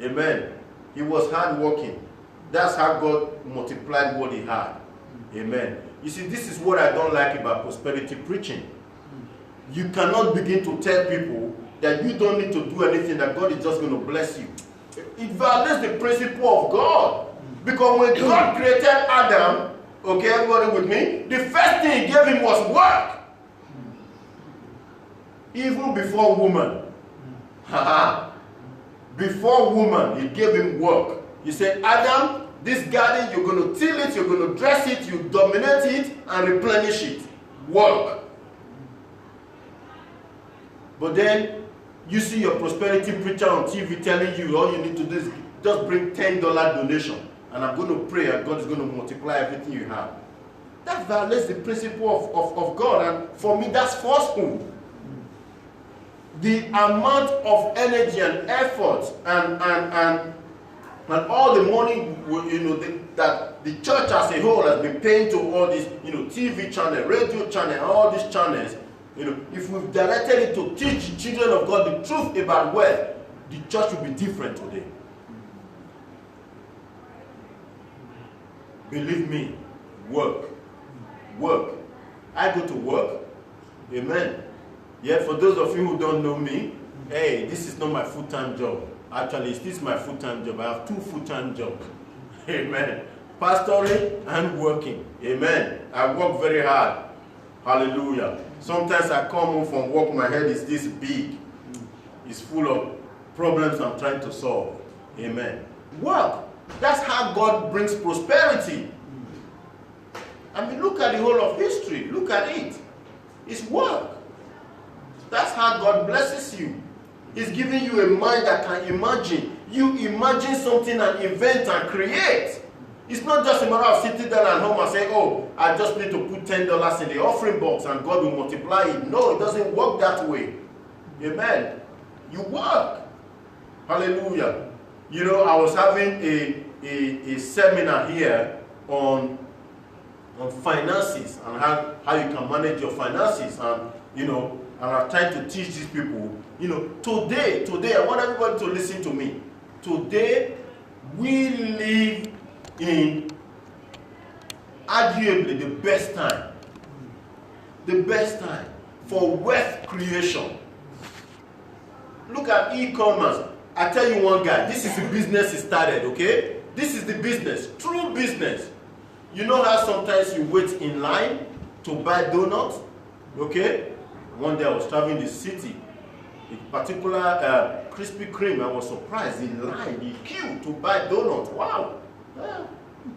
Speaker 1: Amen. He was hard-working. That's how God multiplied what he had. Amen. You see, this is what I don't like about prosperity preaching. You cannot begin to tell people that you don't need to do anything, that God is just going to bless you. It violates the principle of God. Because when God created Adam, okay, everybody with me, the first thing he gave him was work. Even before woman. Before woman, he gave him work. He said, Adam, this garden, you're going to till it, you're going to dress it, you dominate it, and replenish it. Work. But then, you see your prosperity preacher on TV telling you all you need to do is just bring $10 donation. And I'm going to pray and God is going to multiply everything you have. That violates the principle of God. And for me, that's falsehood. The amount of energy and effort and all the money, that the church as a whole has been paying to all these, TV channel, radio channel, all these channels, if we've directed it to teach the children of God the truth about wealth, the church will be different today. Believe me, work. Work. I go to work. Amen. Yeah, for those of you who don't know me, hey, this is not my full-time job. Actually, this is my full-time job. I have 2 full-time jobs. Amen. Pastoring and working. Amen. I work very hard. Hallelujah. Sometimes I come home from work, my head is this big. It's full of problems I'm trying to solve. Amen. Work. That's how God brings prosperity. I mean, look at the whole of history. Look at it. It's work. That's how God blesses you. He's giving you a mind that can imagine. You imagine something and invent and create. It's not just a matter of sitting down at home and saying, oh, I just need to put $10 in the offering box and God will multiply it. No, it doesn't work that way. Amen. You work. Hallelujah. I was having a seminar here on finances and how you can manage your finances, and and I'm trying to teach these people. Today I want everybody to listen to me. Today we live in arguably the best time for wealth creation. Look at e-commerce. I tell you one guy, this is the business he started, okay? This is the business, true business. You know how sometimes you wait in line to buy donuts, okay? One day I was traveling the city, a particular Krispy Kreme. I was surprised, in line, the queue to buy donuts. Wow,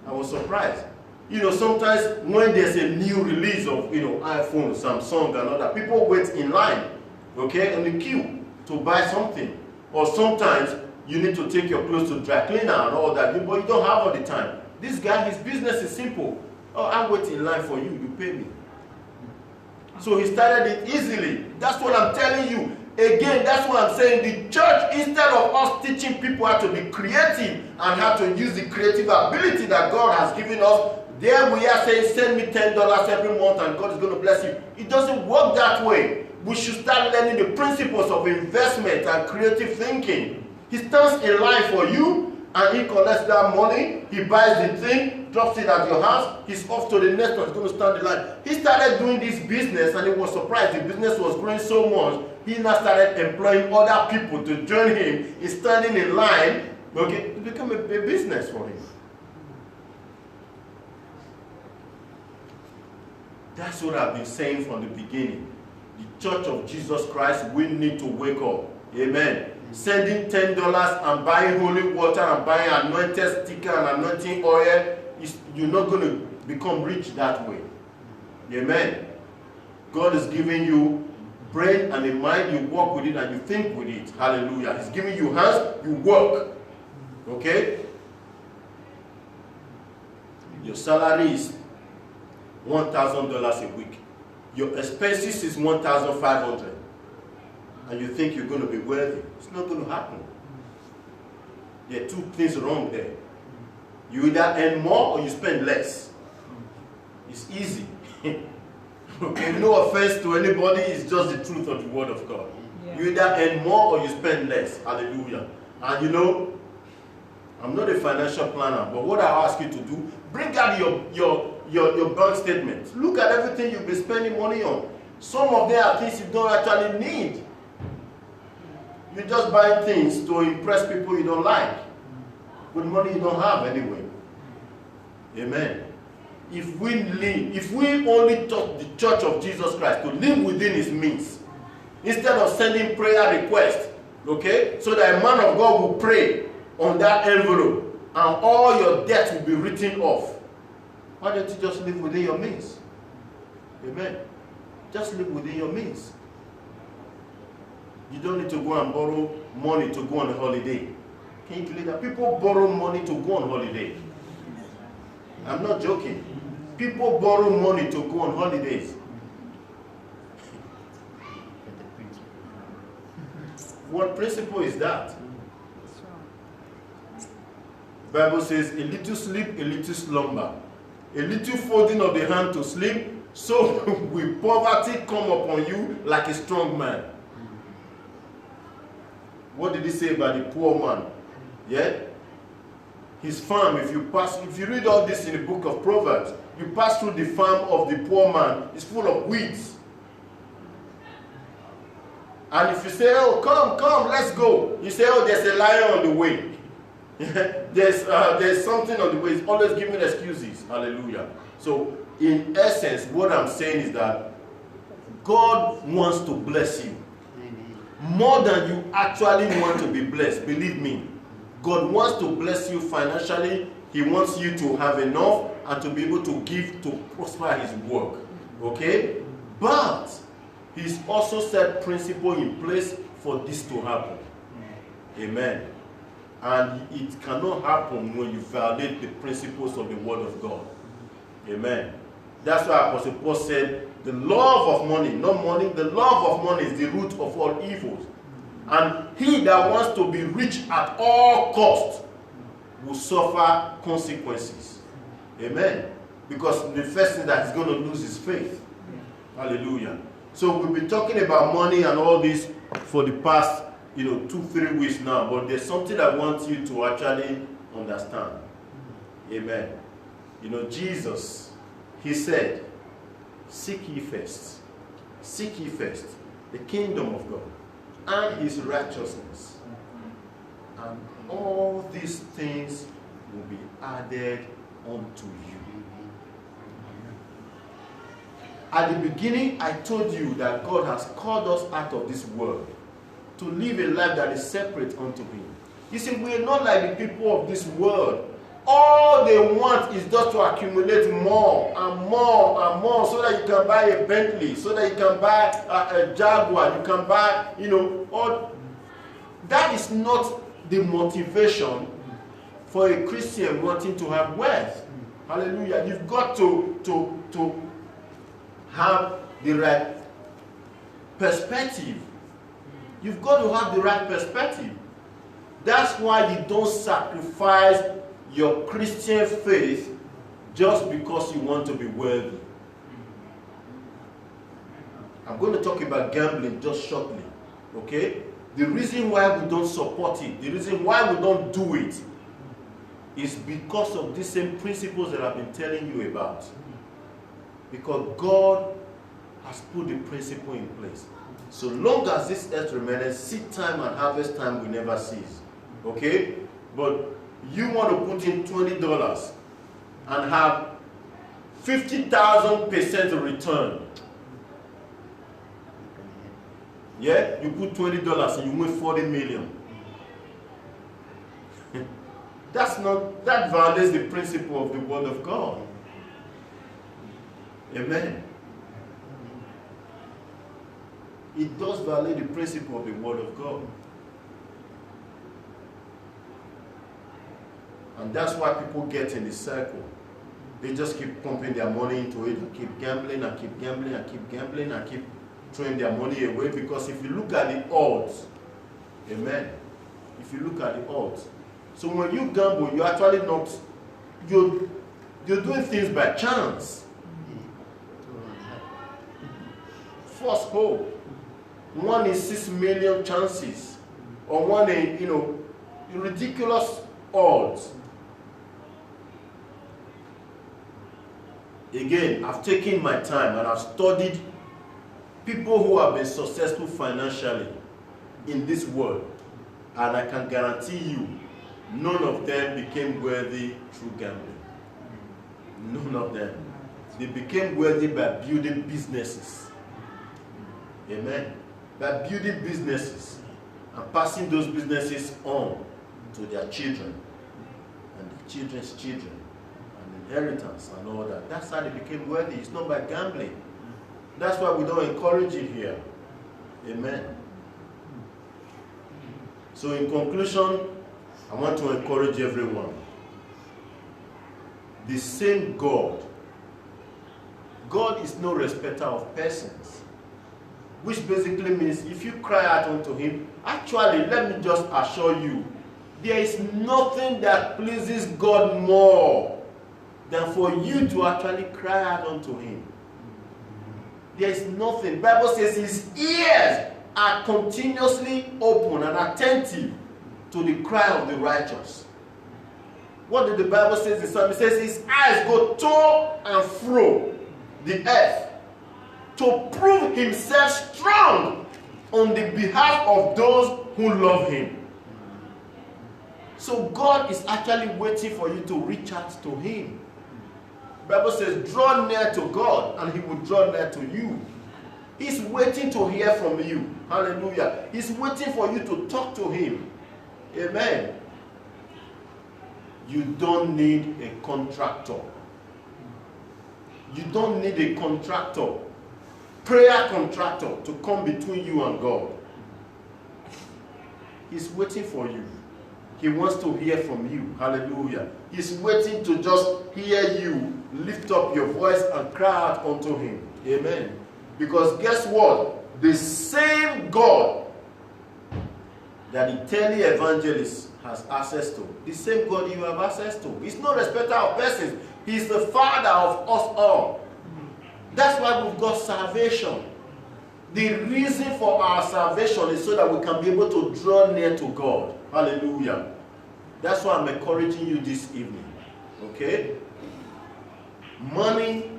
Speaker 1: I was surprised. Sometimes when there's a new release of, iPhone, Samsung and all that, people wait in line, okay, in the queue to buy something. Or sometimes you need to take your clothes to dry cleaner and all that, but you don't have all the time. This guy, his business is simple. Oh, I'm waiting in line for you, you pay me. So he started it easily. That's what I'm telling you. Again, that's what I'm saying. The church, instead of us teaching people how to be creative and how to use the creative ability that God has given us, there we are saying, send me $10 every month and God is going to bless you. It doesn't work that way. We should start learning the principles of investment and creative thinking. He stands in line for you and he collects that money, he buys the thing, drops it at your house, he's off to the next one, he's going to stand in line. He started doing this business and he was surprised. The business was growing so much, he now started employing other people to join him. He's standing in line, okay, it became a business for him. That's what I've been saying from the beginning. The Church of Jesus Christ, we need to wake up. Amen. Sending $10 and buying holy water and buying anointed sticker and anointing oil, you're not going to become rich that way. Amen. God is giving you brain and a mind, you work with it and you think with it. Hallelujah. He's giving you hands, you work. Okay? Your salary is $1,000 a week. Your expenses is $1,500. And you think you're going to be wealthy. It's not going to happen. There are two things wrong there. You either earn more or you spend less. It's easy. Okay, no offense to anybody, it's just the truth of the word of God.
Speaker 3: Yeah.
Speaker 1: You either earn more or you spend less. Hallelujah. And you know, I'm not a financial planner, but what I ask you to do, bring out your bank statement. Look at everything you've been spending money on. Some of them are things you don't actually need. You just buy things to impress people you don't like with money you don't have anyway. Amen. If we only taught the Church of Jesus Christ to live within his means, instead of sending prayer requests, okay, so that a man of God will pray on that envelope and all your debts will be written off, why don't you just live within your means? Amen. Just live within your means. You don't need to go and borrow money to go on a holiday. Can you believe that? People borrow money to go on holiday. I'm not joking. People borrow money to go on holidays.
Speaker 2: But the principle.
Speaker 1: What principle is that?
Speaker 3: That's right.
Speaker 1: The Bible says, a little sleep, a little slumber. A little folding of the hand to sleep, so will poverty come upon you like a strong man. What did he say about the poor man? Yeah? His farm, if you read all this in the book of Proverbs, you pass through the farm of the poor man, it's full of weeds. And if you say, oh, come, let's go. You say, oh, there's a lion on the way. There's something on the way. It's always giving excuses. Hallelujah. So, in essence, what I'm saying is that God wants to bless you.
Speaker 2: Amen.
Speaker 1: More than you actually want to be blessed. Believe me. God wants to bless you financially. He wants you to have enough and to be able to give to prosper his work. Okay? But he's also set principle in place for this to happen. Amen. And it cannot happen when you violate the principles of the word of God. Amen. That's why Apostle Paul said, the love of money, not money, the love of money is the root of all evils. And he that wants to be rich at all costs will suffer consequences. Amen. Because the first thing that he's going to lose is faith. Hallelujah. So we've been talking about money and all this for the past 2-3 weeks now, but there's something I want you to actually understand. Amen. Jesus, he said, seek ye first the kingdom of God and his righteousness, and all these things will be added unto you. At the beginning, I told you that God has called us out of this world to live a life that is separate unto him. You see, we are not like the people of this world. All they want is just to accumulate more and more and more, so that you can buy a Bentley, so that you can buy a Jaguar, you can buy, all. That is not the motivation for a Christian wanting to have wealth. Hallelujah. You've got to have the right perspective. You've got to have the right perspective. That's why you don't sacrifice your Christian faith just because you want to be wealthy. I'm going to talk about gambling just shortly. Okay? The reason why we don't support it, the reason why we don't do it, is because of the same principles that I've been telling you about. Because God has put the principle in place. So long as this earth remains, seed time and harvest time will never cease. Okay? But you want to put in $20 and have 50,000% return. Yeah? You put $20 and you win 40 million. That violates the principle of the word of God. Amen. It does violate the principle of the word of God. And that's why people get in the circle. They just keep pumping their money into it and keep gambling and keep gambling and keep gambling and keep throwing their money away. Because if you look at the odds, amen, if you look at the odds, so when you gamble, you're actually not, you're doing things by chance. false hope. One in 6 million chances, or one in, ridiculous odds. Again, I've taken my time and I've studied people who have been successful financially in this world, and I can guarantee you, none of them became wealthy through gambling. None of them. They became wealthy by building businesses. Amen. By building businesses and passing those businesses on to their children and the children's children and inheritance and all that. That's how they became wealthy. It's not by gambling. That's why we don't encourage it here. Amen. So in conclusion, I want to encourage everyone. The same God. God is no respecter of persons. Which basically means if you cry out unto him, actually, let me just assure you, there is nothing that pleases God more than for you to actually cry out unto him. There is nothing. The Bible says his ears are continuously open and attentive to the cry of the righteous. What did the Bible say in Psalm? It says his eyes go to and fro the earth to prove himself strong on the behalf of those who love him. So God is actually waiting for you to reach out to him. The Bible says, draw near to God and he will draw near to you. He's waiting to hear from you. Hallelujah. He's waiting for you to talk to him. Amen. You don't need a contractor. You don't need a contractor, prayer contractor, to come between you and God. He's waiting for you. He wants to hear from you. Hallelujah. He's waiting to just hear you lift up your voice and cry out unto him. Amen. Because guess what? The same God that the televangelist has access to, the same God you have access to. He's no respecter of persons. He's the Father of us all. That's why we've got salvation. The reason for our salvation is so that we can be able to draw near to God. Hallelujah. That's why I'm encouraging you this evening. Okay? Money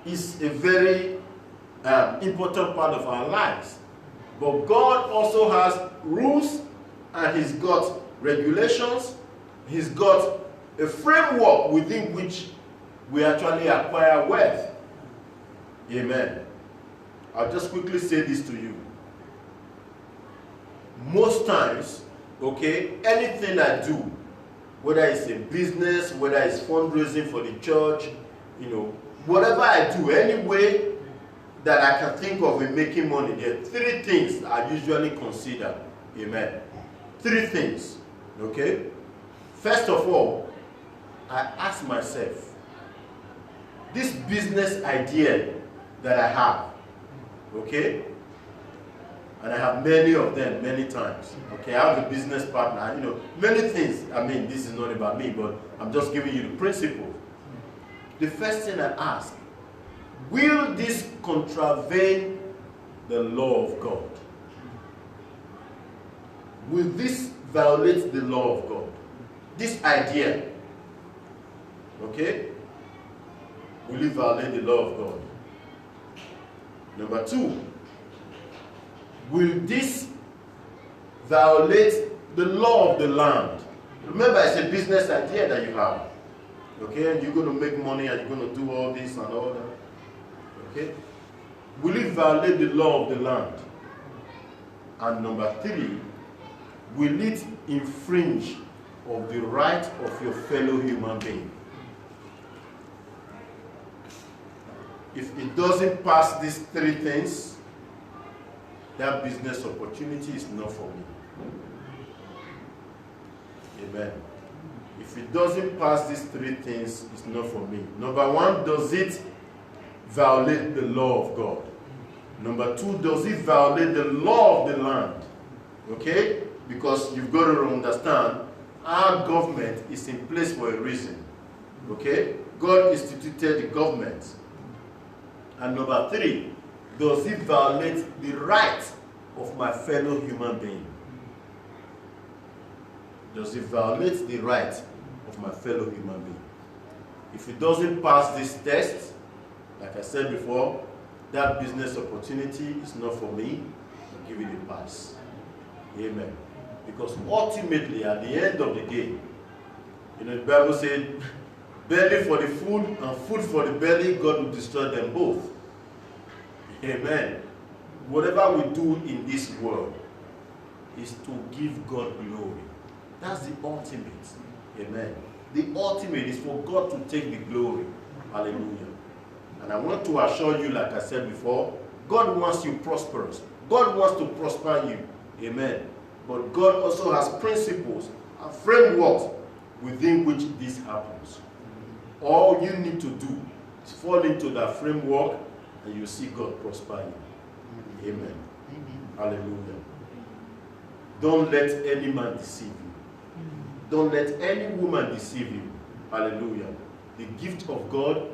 Speaker 1: is a very important part of our lives. But God also has rules, and he's got regulations. He's got a framework within which we actually acquire wealth. Amen. I'll just quickly say this to you. Most times, okay, anything I do, whether it's a business, whether it's fundraising for the church, whatever I do, any way that I can think of in making money, there are 3 things I usually consider. Amen. 3 things. Okay? First of all, I ask myself, this business idea that I have, okay? And I have many of them, many times. Okay, I have a business partner, many things. I mean, this is not about me, but I'm just giving you the principle. The first thing I ask, will this contravene the law of God? Will this violate the law of God? This idea, okay? Will it violate the law of God? Number 2, will this violate the law of the land? Remember, it's a business idea that you have. Okay, and you're going to make money and you're going to do all this and all that. Okay? Will it violate the law of the land? And number 3, will it infringe on the right of your fellow human being? If it doesn't pass these 3 things, that business opportunity is not for me. Amen. If it doesn't pass these 3 things, it's not for me. Number 1, does it violate the law of God? Number 2, does it violate the law of the land? Okay? Because you've got to understand, our government is in place for a reason. Okay? God instituted the government. And number 3, does it violate the right of my fellow human being? Does it violate the right of my fellow human being? If it doesn't pass this test, like I said before, that business opportunity is not for me. I'll give it a pass. Amen. Because ultimately, at the end of the day, the Bible said, belly for the food and food for the belly, God will destroy them both. Amen. Whatever we do in this world is to give God glory. That's the ultimate. Amen. The ultimate is for God to take the glory. Hallelujah. And I want to assure you, like I said before, God wants you prosperous. God wants to prosper you. Amen. But God also has principles and frameworks within which this happens. All you need to do is fall into that framework and you see God prosper you. Amen.
Speaker 2: Amen.
Speaker 1: Hallelujah. Don't let any man deceive you. Don't let any woman deceive you. Hallelujah. The gift of God,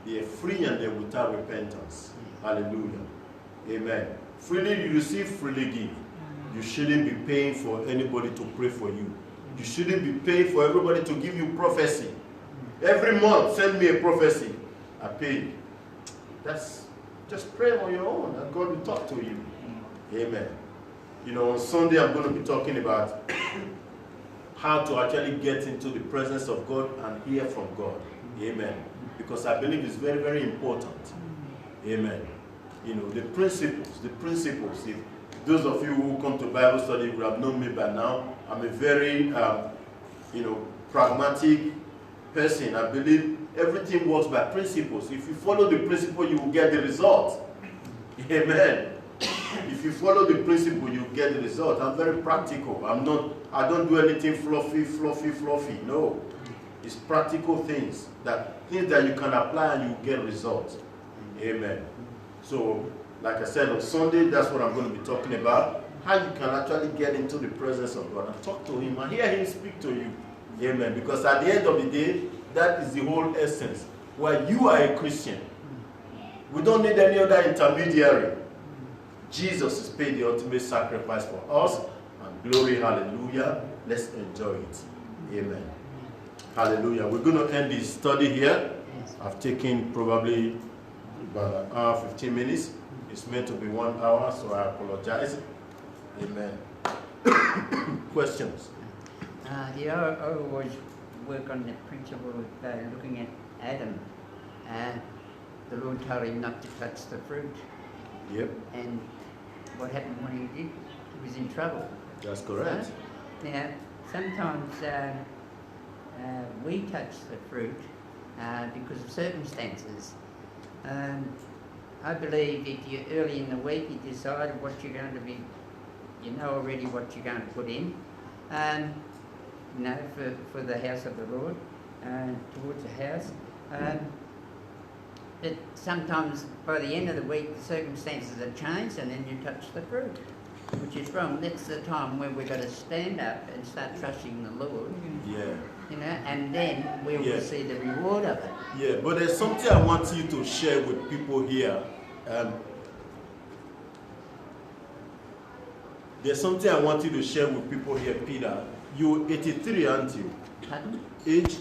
Speaker 1: they are free and they are without repentance. Hallelujah. Amen. Freely you receive, freely give. You shouldn't be paying for anybody to pray for you. You shouldn't be paying for everybody to give you prophecy. Every month, send me a prophecy. I pay you. That's just pray on your own and God will talk to you. Amen. On Sunday I'm going to be talking about how to actually get into the presence of God and hear from God. Amen. Because I believe it's very, very important. Amen. The principles. If those of you who come to Bible study will have known me by now, I'm a very, pragmatic person. I believe everything works by principles. If you follow the principle, you will get the result. Amen. If you follow the principle, you get the result. I'm very practical. I don't do anything fluffy. No. It's practical things that you can apply and you get results. Amen. So, like I said on Sunday, that's what I'm going to be talking about. How you can actually get into the presence of God and talk to Him and hear Him speak to you. Amen. Because at the end of the day, that is the whole essence. Where you are a Christian, we don't need any other intermediary. Jesus has paid the ultimate sacrifice for us. And glory, hallelujah. Let's enjoy it. Amen. Hallelujah. We're going to end this study here. I've taken probably about an hour, 15 minutes. It's meant to be 1 hour, so I apologize. Amen. Questions?
Speaker 2: I always work on the principle of looking at Adam. The Lord told him not to touch the fruit.
Speaker 1: Yep.
Speaker 2: And what happened when he did? He was in trouble.
Speaker 1: That's correct.
Speaker 2: Now, sometimes we touch the fruit because of circumstances. I believe if you early in the week you decide what you're going to be, you know already what you're going to put in, for the house of the Lord, towards the house. But sometimes by the end of the week the circumstances have changed and then you touch the fruit, which is wrong. That's the time when we've got to stand up and start trusting the Lord.
Speaker 1: Yeah.
Speaker 2: And then we will see the reward of it.
Speaker 1: Yeah, but there's something I want you to share with people here. There's something I want you to share with people here, Peter. You're 83, aren't you?
Speaker 2: Pardon?
Speaker 1: Age